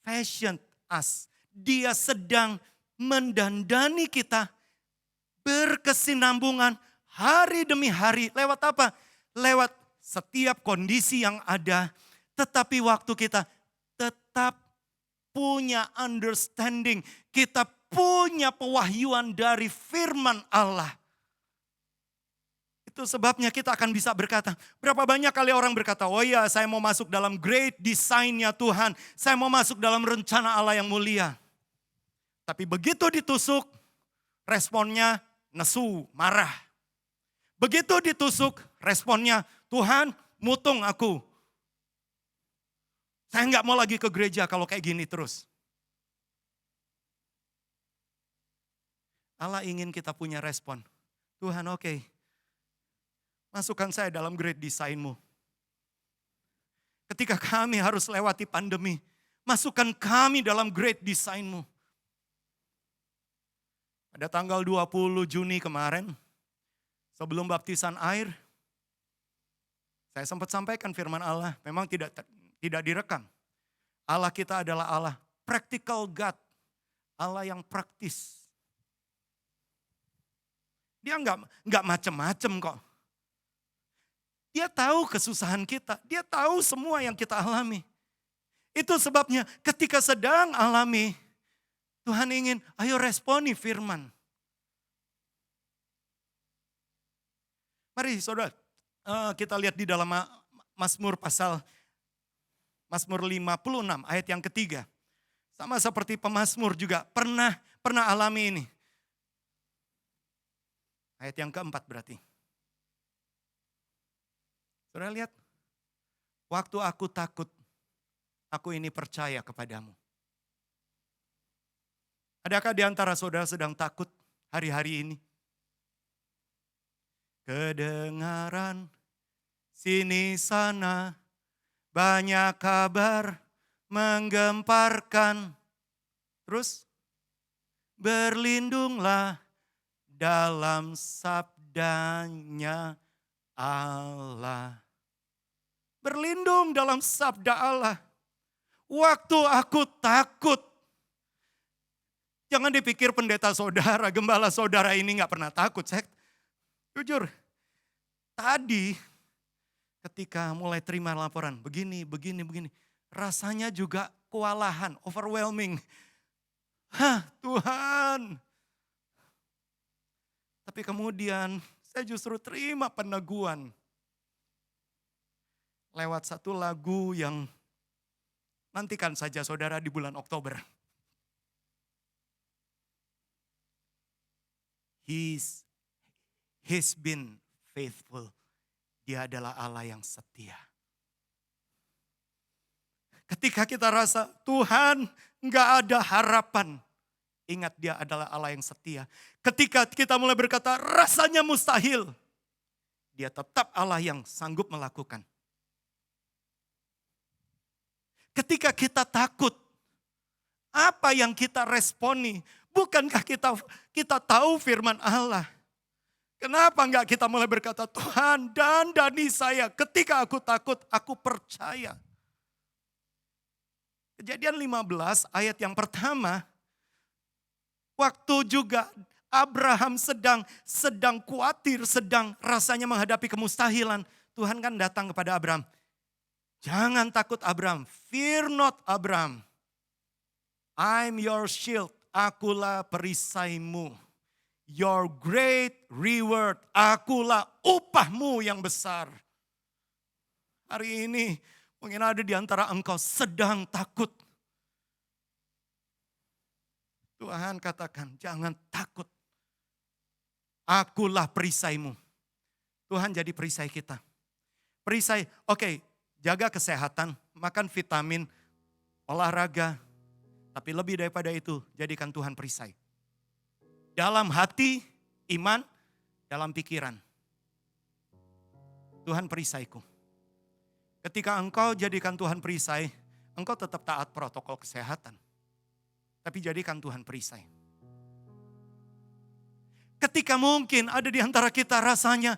fashioned us. Dia sedang mendandani kita berkesinambungan hari demi hari. Lewat apa? Lewat setiap kondisi yang ada. Tetapi waktu kita tetap punya understanding. Kita punya pewahyuan dari firman Allah. Itu sebabnya kita akan bisa berkata, berapa banyak kali orang berkata, oh iya saya mau masuk dalam great design-nya Tuhan. Saya mau masuk dalam rencana Allah yang mulia. Tapi begitu ditusuk, responnya nesu, marah. Begitu ditusuk, responnya, Tuhan mutung aku. Saya nggak mau lagi ke gereja kalau kayak gini terus. Allah ingin kita punya respon. Tuhan oke. Masukkan saya dalam great design-mu. Ketika kami harus lewati pandemi, masukkan kami dalam great design-mu. Pada tanggal 20 Juni kemarin, sebelum baptisan air, saya sempat sampaikan firman Allah, memang tidak direkam. Allah kita adalah Allah practical God, Allah yang praktis. Dia enggak macem-macem kok. Dia tahu kesusahan kita, dia tahu semua yang kita alami. Itu sebabnya ketika sedang alami, Tuhan ingin, ayo responi firman. Mari saudara, kita lihat di dalam Mazmur 56 ayat yang ketiga. Sama seperti pemazmur juga pernah alami ini. Ayat yang keempat berarti. Saudara lihat, waktu aku takut, aku ini percaya kepadamu. Adakah di antara saudara sedang takut hari-hari ini? Kedengaran sini sana, banyak kabar menggemparkan. Terus, berlindunglah dalam sabdanya Allah. Berlindung dalam sabda Allah. Waktu aku takut. Jangan dipikir pendeta saudara, gembala saudara ini gak pernah takut. Saya jujur, tadi ketika mulai terima laporan, begini, rasanya juga kewalahan, overwhelming. Tuhan. Tapi kemudian saya justru terima peneguhan. Lewat satu lagu yang nantikan saja saudara di bulan Oktober. He's been faithful. Dia adalah Allah yang setia. Ketika kita rasa Tuhan nggak ada harapan. Ingat dia adalah Allah yang setia. Ketika kita mulai berkata rasanya mustahil. Dia tetap Allah yang sanggup melakukan. Ketika kita takut. Apa yang kita responi? Bukankah kita tahu firman Allah? Kenapa enggak kita mulai berkata, Tuhan dandani saya ketika aku takut, aku percaya. Kejadian 15 ayat yang pertama, waktu juga Abraham sedang khawatir, sedang rasanya menghadapi kemustahilan. Tuhan kan datang kepada Abraham. Jangan takut Abraham, fear not Abraham. I'm your shield, akulah perisaimu. Your great reward, akulah upahmu yang besar. Hari ini mungkin ada di antara engkau sedang takut. Tuhan katakan jangan takut. Akulah perisaimu. Tuhan jadi perisai kita. Perisai, oke, jaga kesehatan, makan vitamin, olahraga. Tapi lebih daripada itu, jadikan Tuhan perisai. Dalam hati, iman, dalam pikiran. Tuhan perisaiku. Ketika engkau jadikan Tuhan perisai, engkau tetap taat protokol kesehatan. Tapi jadikan Tuhan perisai. Ketika mungkin ada di antara kita rasanya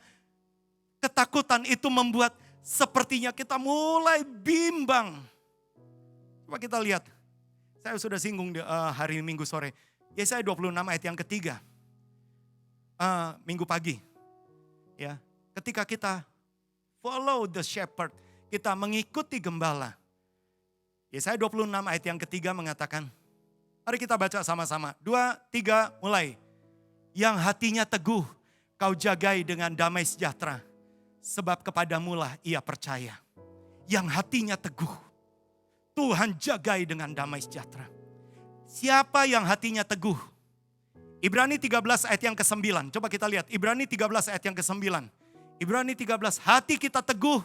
ketakutan itu membuat sepertinya kita mulai bimbang. Coba kita lihat. Saya sudah singgung hari Minggu sore. Yesaya 26 ayat yang ketiga. Minggu pagi. Ya, ketika kita follow the shepherd, kita mengikuti gembala. Yesaya 26 ayat yang ketiga mengatakan, mari kita baca sama-sama. 2, 3, mulai. Yang hatinya teguh, kau jagai dengan damai sejahtera. Sebab kepadamulah ia percaya. Yang hatinya teguh, Tuhan jagai dengan damai sejahtera. Siapa yang hatinya teguh? Ibrani 13 ayat yang ke-9. Coba kita lihat. Ibrani 13 ayat yang ke-9. Ibrani 13, hati kita teguh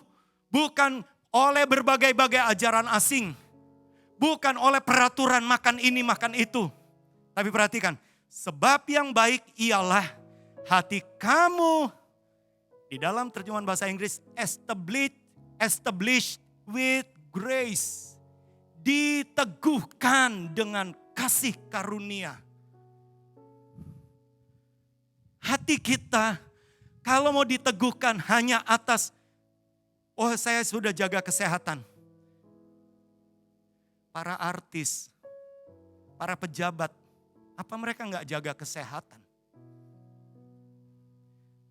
bukan oleh berbagai-bagai ajaran asing. Bukan oleh peraturan makan ini, makan itu. Tapi perhatikan, sebab yang baik ialah hati kamu. Di dalam terjemahan bahasa Inggris, established with grace. Diteguhkan dengan kasih karunia. Hati kita kalau mau diteguhkan hanya atas, oh saya sudah jaga kesehatan. Para artis, para pejabat, apa mereka nggak jaga kesehatan?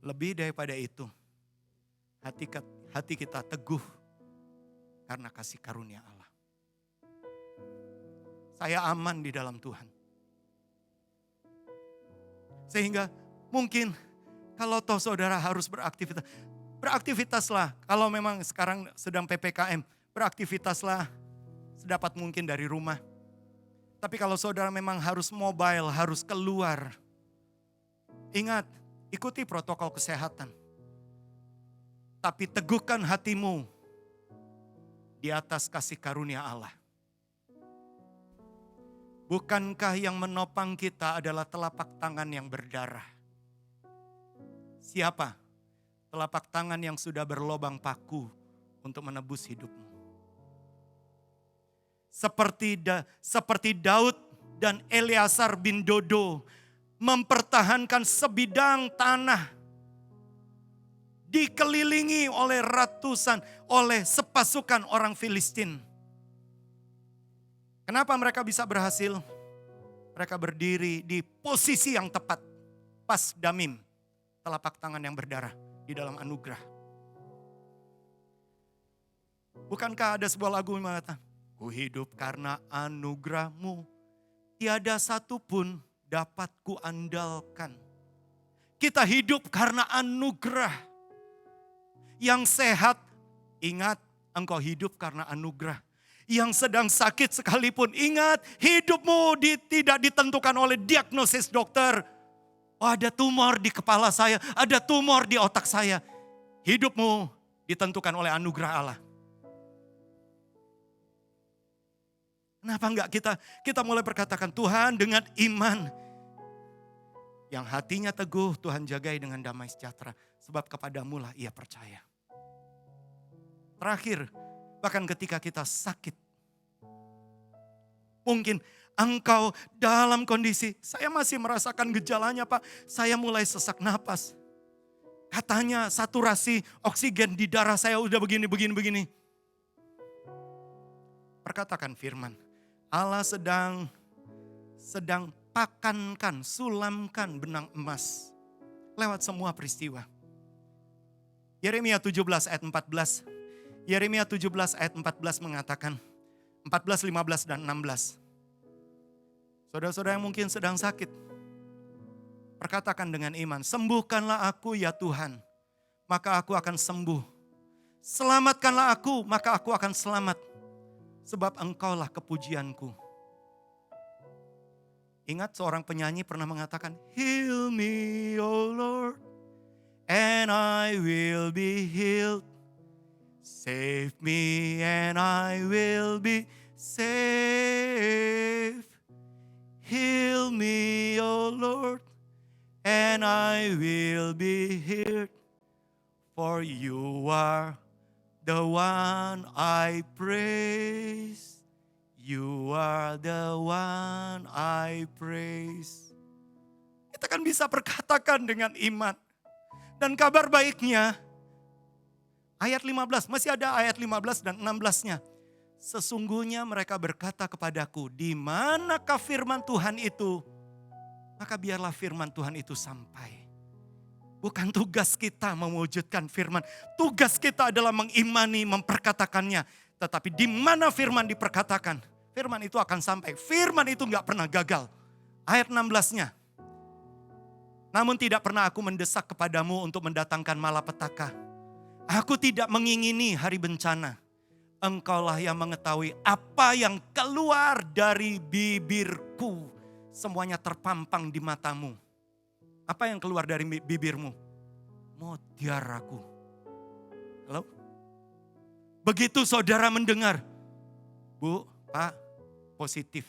Lebih daripada itu, hati kita teguh karena kasih karunia Allah. Saya aman di dalam Tuhan. Sehingga mungkin kalau toh saudara harus beraktivitas, beraktivitaslah. Kalau memang sekarang sedang PPKM, beraktivitaslah sedapat mungkin dari rumah. Tapi kalau saudara memang harus mobile, harus keluar, ingat, ikuti protokol kesehatan. Tapi teguhkan hatimu di atas kasih karunia Allah. Bukankah yang menopang kita adalah telapak tangan yang berdarah? Siapa? Telapak tangan yang sudah berlobang paku untuk menebus hidupmu. Seperti Daud dan Eleazar bin Dodo mempertahankan sebidang tanah. Dikelilingi oleh oleh sepasukan orang Filistin. Kenapa mereka bisa berhasil? Mereka berdiri di posisi yang tepat. Pas damim, telapak tangan yang berdarah di dalam anugerah. Bukankah ada sebuah lagu yang mengatakan, ku hidup karena anugerah-Mu, tiada satu pun dapat ku andalkan. Kita hidup karena anugerah. Yang sehat, ingat engkau hidup karena anugerah. Yang sedang sakit sekalipun, ingat hidupmu tidak ditentukan oleh diagnosis dokter. Oh, ada tumor di kepala saya, ada tumor di otak saya. Hidupmu ditentukan oleh anugerah Allah. Kenapa enggak kita mulai berkatakan, Tuhan dengan iman. Yang hatinya teguh, Tuhan jagai dengan damai sejahtera. Sebab kepadamu lah ia percaya. Terakhir, bahkan ketika kita sakit. Mungkin engkau dalam kondisi, saya masih merasakan gejalanya Pak. Saya mulai sesak napas. Katanya saturasi oksigen di darah saya udah begini. Perkatakan firman. Allah sedang pakankan, sulamkan benang emas lewat semua peristiwa. Yeremia 17 ayat 14. Yeremia 17 ayat 14 mengatakan, 14, 15 dan 16. Saudara-saudara yang mungkin sedang sakit, perkatakan dengan iman, sembuhkanlah aku ya Tuhan, maka aku akan sembuh. Selamatkanlah aku, maka aku akan selamat. Sebab engkaulah kepujianku. Ingat seorang penyanyi pernah mengatakan, heal me, O Lord, and I will be healed. Save me, and I will be saved. Heal me, O Lord, and I will be healed. For you are the one I praise. You are the one I praise. Kita kan bisa berkatakan dengan iman. Dan kabar baiknya, ayat 15, masih ada ayat 15 dan 16-nya. Sesungguhnya mereka berkata kepadaku, di manakah firman Tuhan itu? Maka biarlah firman Tuhan itu sampai. Bukan tugas kita mewujudkan firman. Tugas kita adalah mengimani, memperkatakannya. Tetapi di mana firman diperkatakan, firman itu akan sampai. Firman itu gak pernah gagal. Ayat 16-nya. Namun tidak pernah aku mendesak kepadamu untuk mendatangkan malapetaka. Aku tidak mengingini hari bencana. Engkaulah yang mengetahui apa yang keluar dari bibirku. Semuanya terpampang di matamu. Apa yang keluar dari bibirmu? Mutiaraku. Halo? Begitu saudara mendengar, Bu, Pak, positif.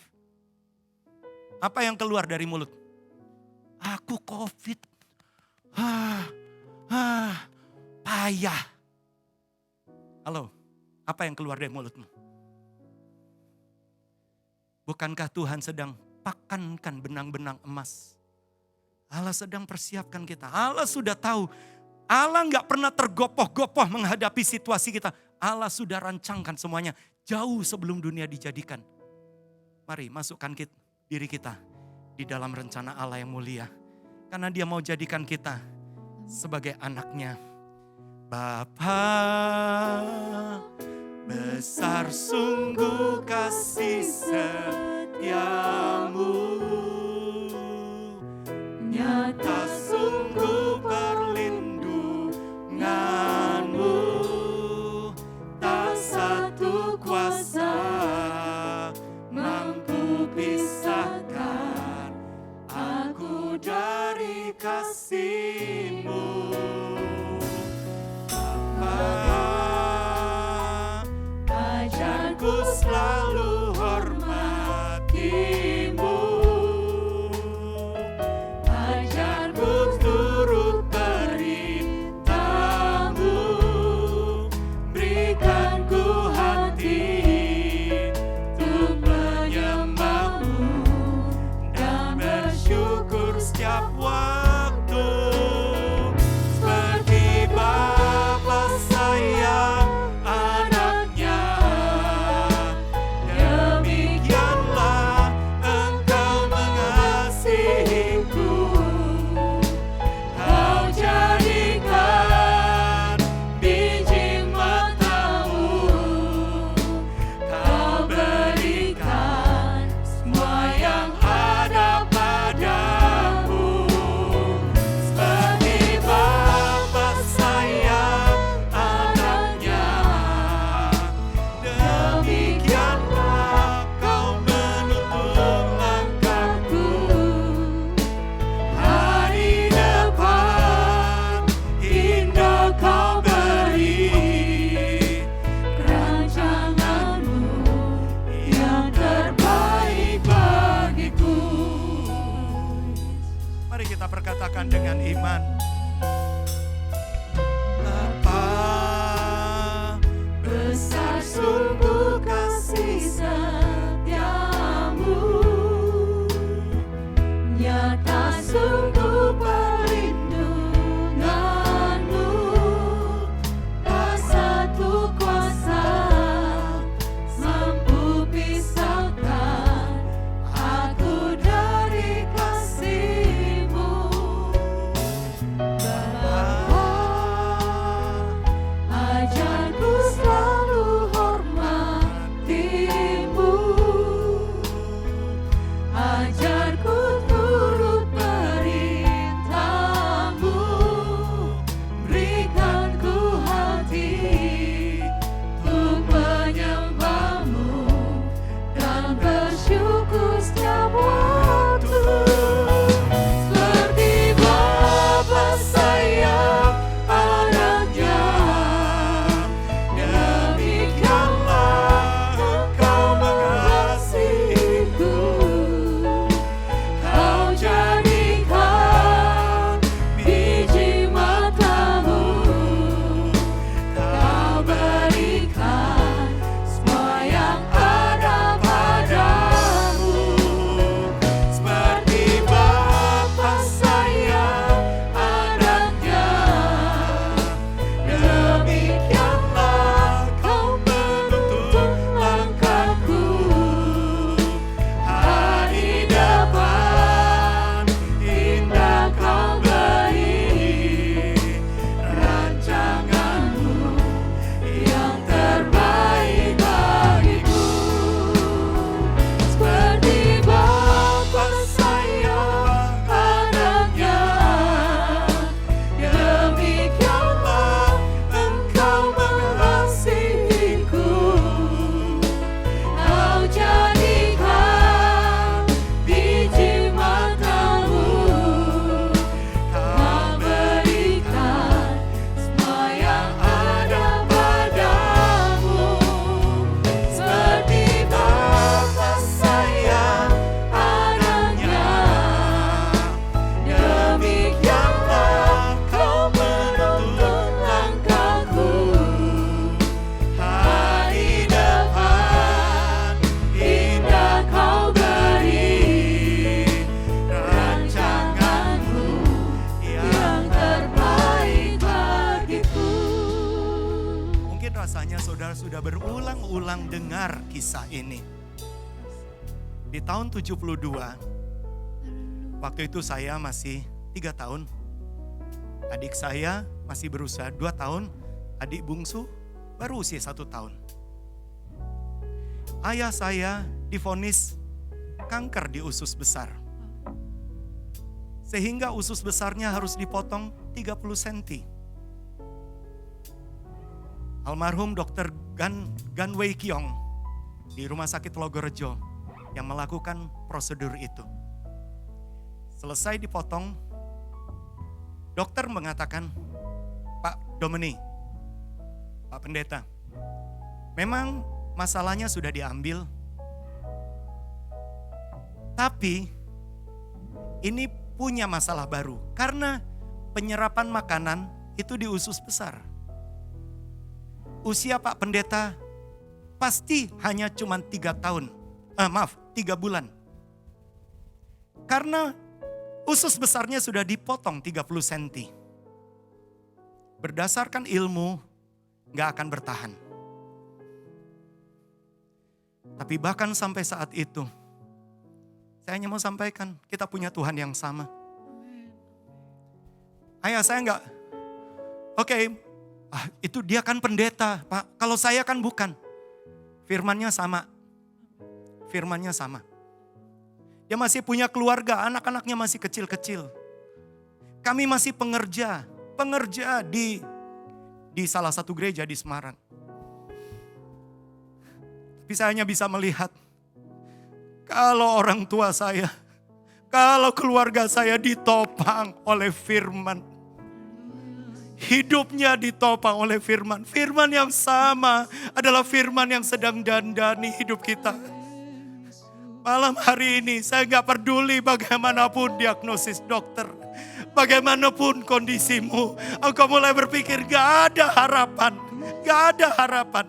Apa yang keluar dari mulut? Aku COVID. Payah. Halo, apa yang keluar dari mulutmu? Bukankah Tuhan sedang pakankan benang-benang emas? Allah sedang persiapkan kita. Allah sudah tahu. Allah gak pernah tergopoh-gopoh menghadapi situasi kita. Allah sudah rancangkan semuanya jauh sebelum dunia dijadikan. Mari masukkan diri kita di dalam rencana Allah yang mulia. Karena Dia mau jadikan kita sebagai anaknya. Bapa, besar sungguh kasih setiamu. Nyata sungguh perlindunganmu. Tak satu kuasa mampu pisahkan aku dari kasih-Mu. Bapa, ajarku selalu hormati-Mu. Ajarku perkatakan dengan iman. Bapa, besar sungguh kasih setiamu, nyata sungguh perlindunganmu, tak satu kuasa mampu pisahkan aku dari kasih-Mu. Bapa, ajarku selalu hormati-Mu, ajarku turut perintah-Mu, berikan ku hati untuk menyembah-Mu dan bersyukur setiap waktu. Seperti Bapa sayang anaknya, demikianlah Engkau mengasihiku. Kau jadikan biji matamu, Kau berikan semua yang ada padamu. Seperti Bapa sayang anaknya, demikianlah Kau menuntun langkahku. Hari depan indah Kau beri, rancangan-Mu yang terbaik bagiku. Seperti Bapa sayang anaknya, demikianlah Engkau mengasihiku. Kau jadikan biji matamu, Kau berikan semua yang ada padamu. Seperti Bapa sayang anaknya, demikianlah Kau menuntun langkahku. Hari depan indah Kau beri, rancangan-Mu yang terbaik bagiku. Mungkin rasanya saudara sudah berulang-ulang dengar kisah ini. Di tahun 72, waktu itu saya masih 3 tahun. Adik saya masih berusia 2 tahun, adik bungsu baru usia 1 tahun. Ayah saya divonis kanker di usus besar. Sehingga usus besarnya harus dipotong 30 cm. Almarhum Dr. Gan Wei Kiong di Rumah Sakit Logorejo yang melakukan prosedur itu. Selesai dipotong, dokter mengatakan, Pak Domini, Pak Pendeta, memang masalahnya sudah diambil, tapi ini punya masalah baru karena penyerapan makanan itu di usus besar. Usia Pak Pendeta pasti hanya cuma 3 bulan. Karena usus besarnya sudah dipotong 30 cm. Berdasarkan ilmu, gak akan bertahan. Tapi bahkan sampai saat itu, saya hanya mau sampaikan, kita punya Tuhan yang sama. Ayah saya enggak, itu dia kan pendeta, Pak. Kalau saya kan bukan. Firmannya sama. Dia masih punya keluarga, anak-anaknya masih kecil-kecil. Kami masih pengerja di salah satu gereja di Semarang. Tapi saya hanya bisa melihat, kalau orang tua saya, kalau keluarga saya ditopang oleh firman. Hidupnya ditopang oleh firman. Firman yang sama adalah firman yang sedang dandani hidup kita. Malam hari ini saya gak peduli bagaimanapun diagnosis dokter. Bagaimanapun kondisimu, engkau mulai berpikir gak ada harapan, gak ada harapan.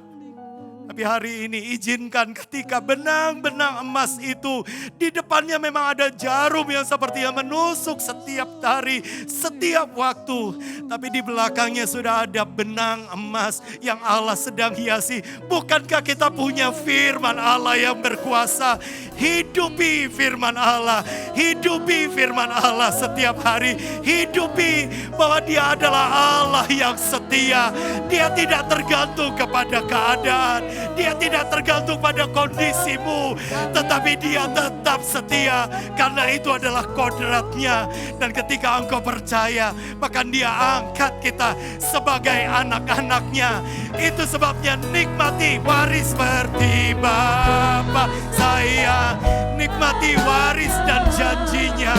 Tapi hari ini izinkan ketika benang-benang emas itu di depannya memang ada jarum yang sepertinya menusuk setiap hari, setiap waktu. Tapi di belakangnya sudah ada benang emas yang Allah sedang hiasi. Bukankah kita punya firman Allah yang berkuasa? Hidupi firman Allah, hidupi firman Allah setiap hari. Hidupi bahwa Dia adalah Allah yang setia. Dia tidak tergantung kepada keadaan. Dia tidak tergantung pada kondisimu, tetapi Dia tetap setia karena itu adalah kodratnya. Dan ketika engkau percaya, maka Dia angkat kita sebagai anak-anaknya. Itu sebabnya nikmati waris seperti Bapa saya, nikmati waris dan janjinya,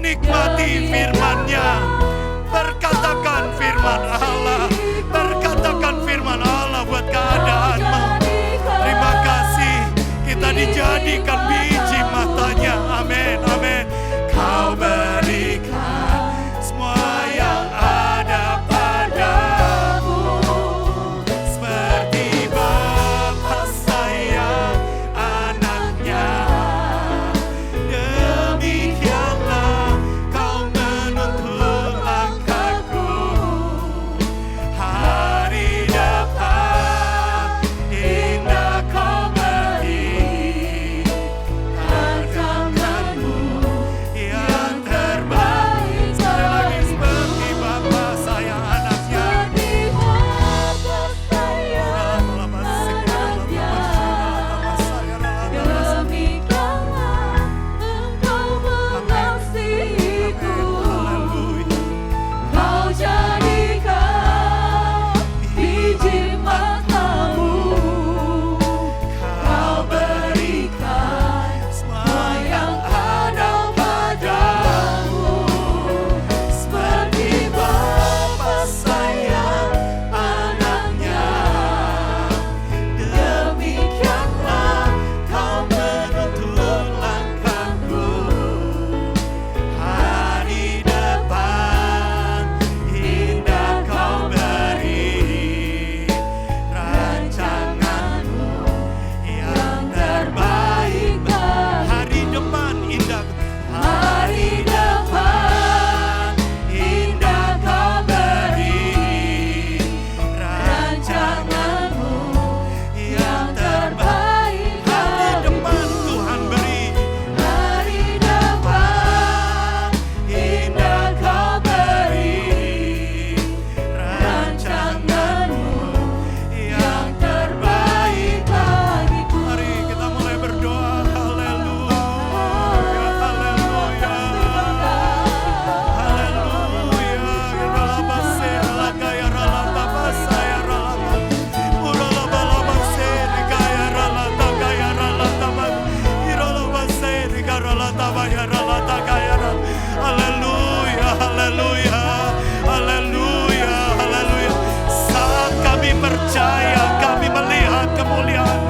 nikmati firman-Nya. Berkatakan firman Allah, berkatakan firman Allah buat keadaanmu. Terima kasih kita dijadikan biji matanya. Amin, amin. Kau berikan semua yang ada padamu, seperti Bapa sayang anaknya. Demikianlah kau menuntun langkahku. Hari depan indah kau beri, rancanganmu yang terbaik. Sekali lagi, seperti Bapa sayang anaknya. Kau jadikan biji matamu, kau berikan semua yang ada padamu, seperti Bapa sayang anaknya. Demikianlah kau menuntun langkahku. Hari depan indah kau beri, rancanganmu yang terbaik. Hari depan indah, hari depan indah kau beri, rancanganmu yang terbaik. Hari depan Tuhan beri, hari depan indah kau beri, rancanganmu yang terbaik bagiku. Mari kita mulai berdoa. Haleluya, haleluya, haleluya. Ralaba serla kaya ralata basaya ralata, uralaba laba seri kaya ralata kaya ralata ba, iralaba seri kaya ralata baya ralata kaya ralata. Haleluya, haleluya, haleluya, haleluya. Saat kami percaya, kami melihat kemuliaan.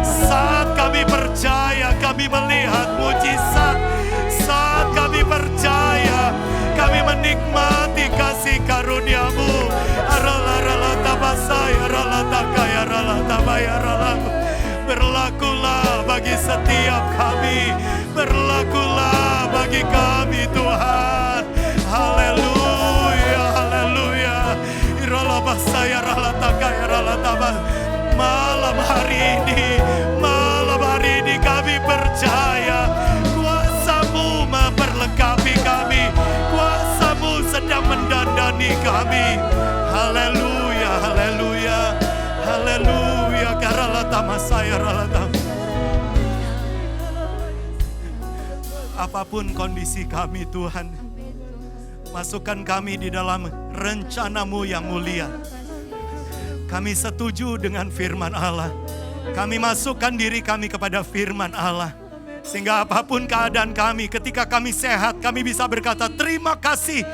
Saat kami percaya, kami melihat mujizat. Saat kami percaya, kami menikmati kasih karunia-Mu. Arala tabasaya ralata kaya ralata baya ralata. Berlakulah bagi setiap kami, berlakulah bagi kami Tuhan. Haleluya, haleluya. Iralaba saya ralata kaya ralata ba. Malam hari ini kami percaya kuasa-Mu memperlengkapi kami, kuasa-Mu sedang mendandani kami. Haleluya, haleluya, haleluya. Karalata masaya ralata. Apapun kondisi kami Tuhan, masukkan kami di dalam rencana-Mu yang mulia. Kami setuju dengan firman Allah. Kami masukkan diri kami kepada firman Allah. Sehingga apapun keadaan kami, ketika kami sehat, kami bisa berkata terima kasih.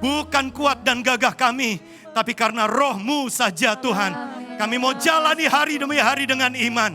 Bukan kuat dan gagah kami, tapi karena Roh-Mu saja Tuhan. Kami mau jalani hari demi hari dengan iman.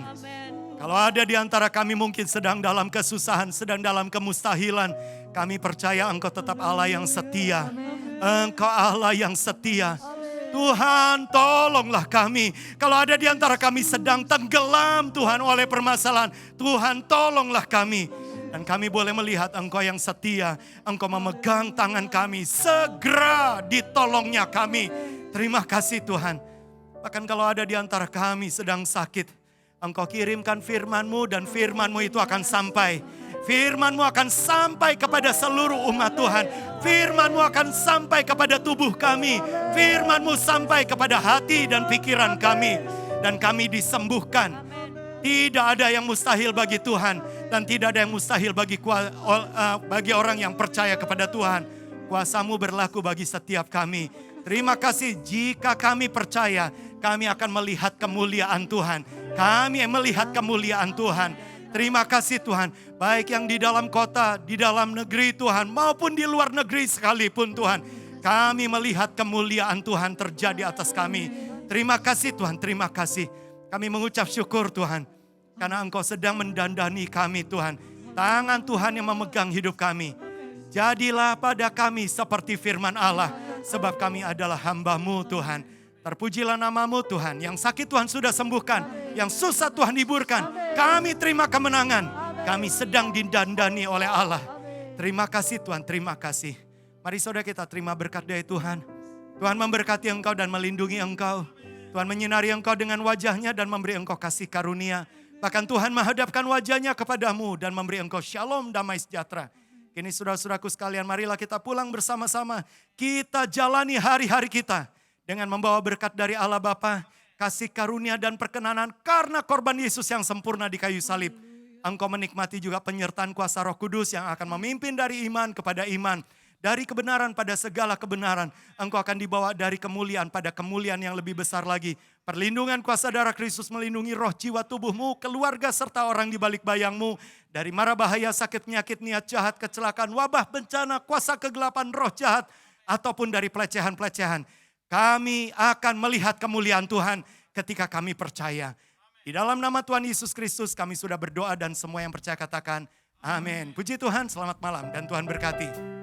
Kalau ada di antara kami mungkin sedang dalam kesusahan, sedang dalam kemustahilan, Kami percaya Engkau tetap Allah yang setia. Engkau Allah yang setia. Tuhan, tolonglah kami. Kalau ada di antara kami sedang tenggelam Tuhan oleh permasalahan, Tuhan tolonglah kami. Dan kami boleh melihat Engkau yang setia. Engkau memegang tangan kami, segera ditolongnya kami. Terima kasih Tuhan. Bahkan kalau ada di antara kami sedang sakit, Engkau kirimkan firman-Mu dan firman-Mu itu akan sampai. Firman-Mu akan sampai kepada seluruh umat Tuhan. Firman-Mu akan sampai kepada tubuh kami. Firman-Mu sampai kepada hati dan pikiran kami. Dan kami disembuhkan. Tidak ada yang mustahil bagi Tuhan. Dan tidak ada yang mustahil bagi orang yang percaya kepada Tuhan. Kuasa-Mu berlaku bagi setiap kami. Terima kasih jika kami percaya, kami akan melihat kemuliaan Tuhan. Kami melihat kemuliaan Tuhan. Terima kasih Tuhan, baik yang di dalam kota, di dalam negeri Tuhan, maupun di luar negeri sekalipun Tuhan. Kami melihat kemuliaan Tuhan terjadi atas kami. Terima kasih Tuhan, terima kasih. Kami mengucap syukur Tuhan, karena Engkau sedang mendandani kami Tuhan. Tangan Tuhan yang memegang hidup kami. Jadilah pada kami seperti firman Allah, sebab kami adalah hamba-Mu Tuhan. Terpujilah nama-Mu Tuhan, yang sakit Tuhan sudah sembuhkan, yang susah Tuhan hiburkan. Kami terima kemenangan, kami sedang didandani oleh Allah. Terima kasih Tuhan, terima kasih. Mari saudara kita terima berkat dari Tuhan. Tuhan memberkati engkau dan melindungi engkau. Tuhan menyinari engkau dengan wajahnya dan memberi engkau kasih karunia. Bahkan Tuhan menghadapkan wajahnya kepadamu dan memberi engkau shalom, damai sejahtera. Kini saudara-saudaraku sekalian, marilah kita pulang bersama-sama. Kita jalani hari-hari kita dengan membawa berkat dari Allah Bapa, kasih karunia dan perkenanan karena korban Yesus yang sempurna di kayu salib. Engkau menikmati juga penyertaan kuasa Roh Kudus yang akan memimpin dari iman kepada iman. Dari kebenaran pada segala kebenaran. Engkau akan dibawa dari kemuliaan pada kemuliaan yang lebih besar lagi. Perlindungan kuasa darah Kristus melindungi roh, jiwa, tubuhmu, keluarga serta orang di balik bayangmu. Dari mara bahaya, sakit, penyakit, niat jahat, kecelakaan, wabah, bencana, kuasa kegelapan, roh jahat. Ataupun dari pelecehan-pelecehan. Kami akan melihat kemuliaan Tuhan ketika kami percaya. Di dalam nama Tuhan Yesus Kristus kami sudah berdoa dan semua yang percaya katakan amin. Puji Tuhan, selamat malam dan Tuhan berkati.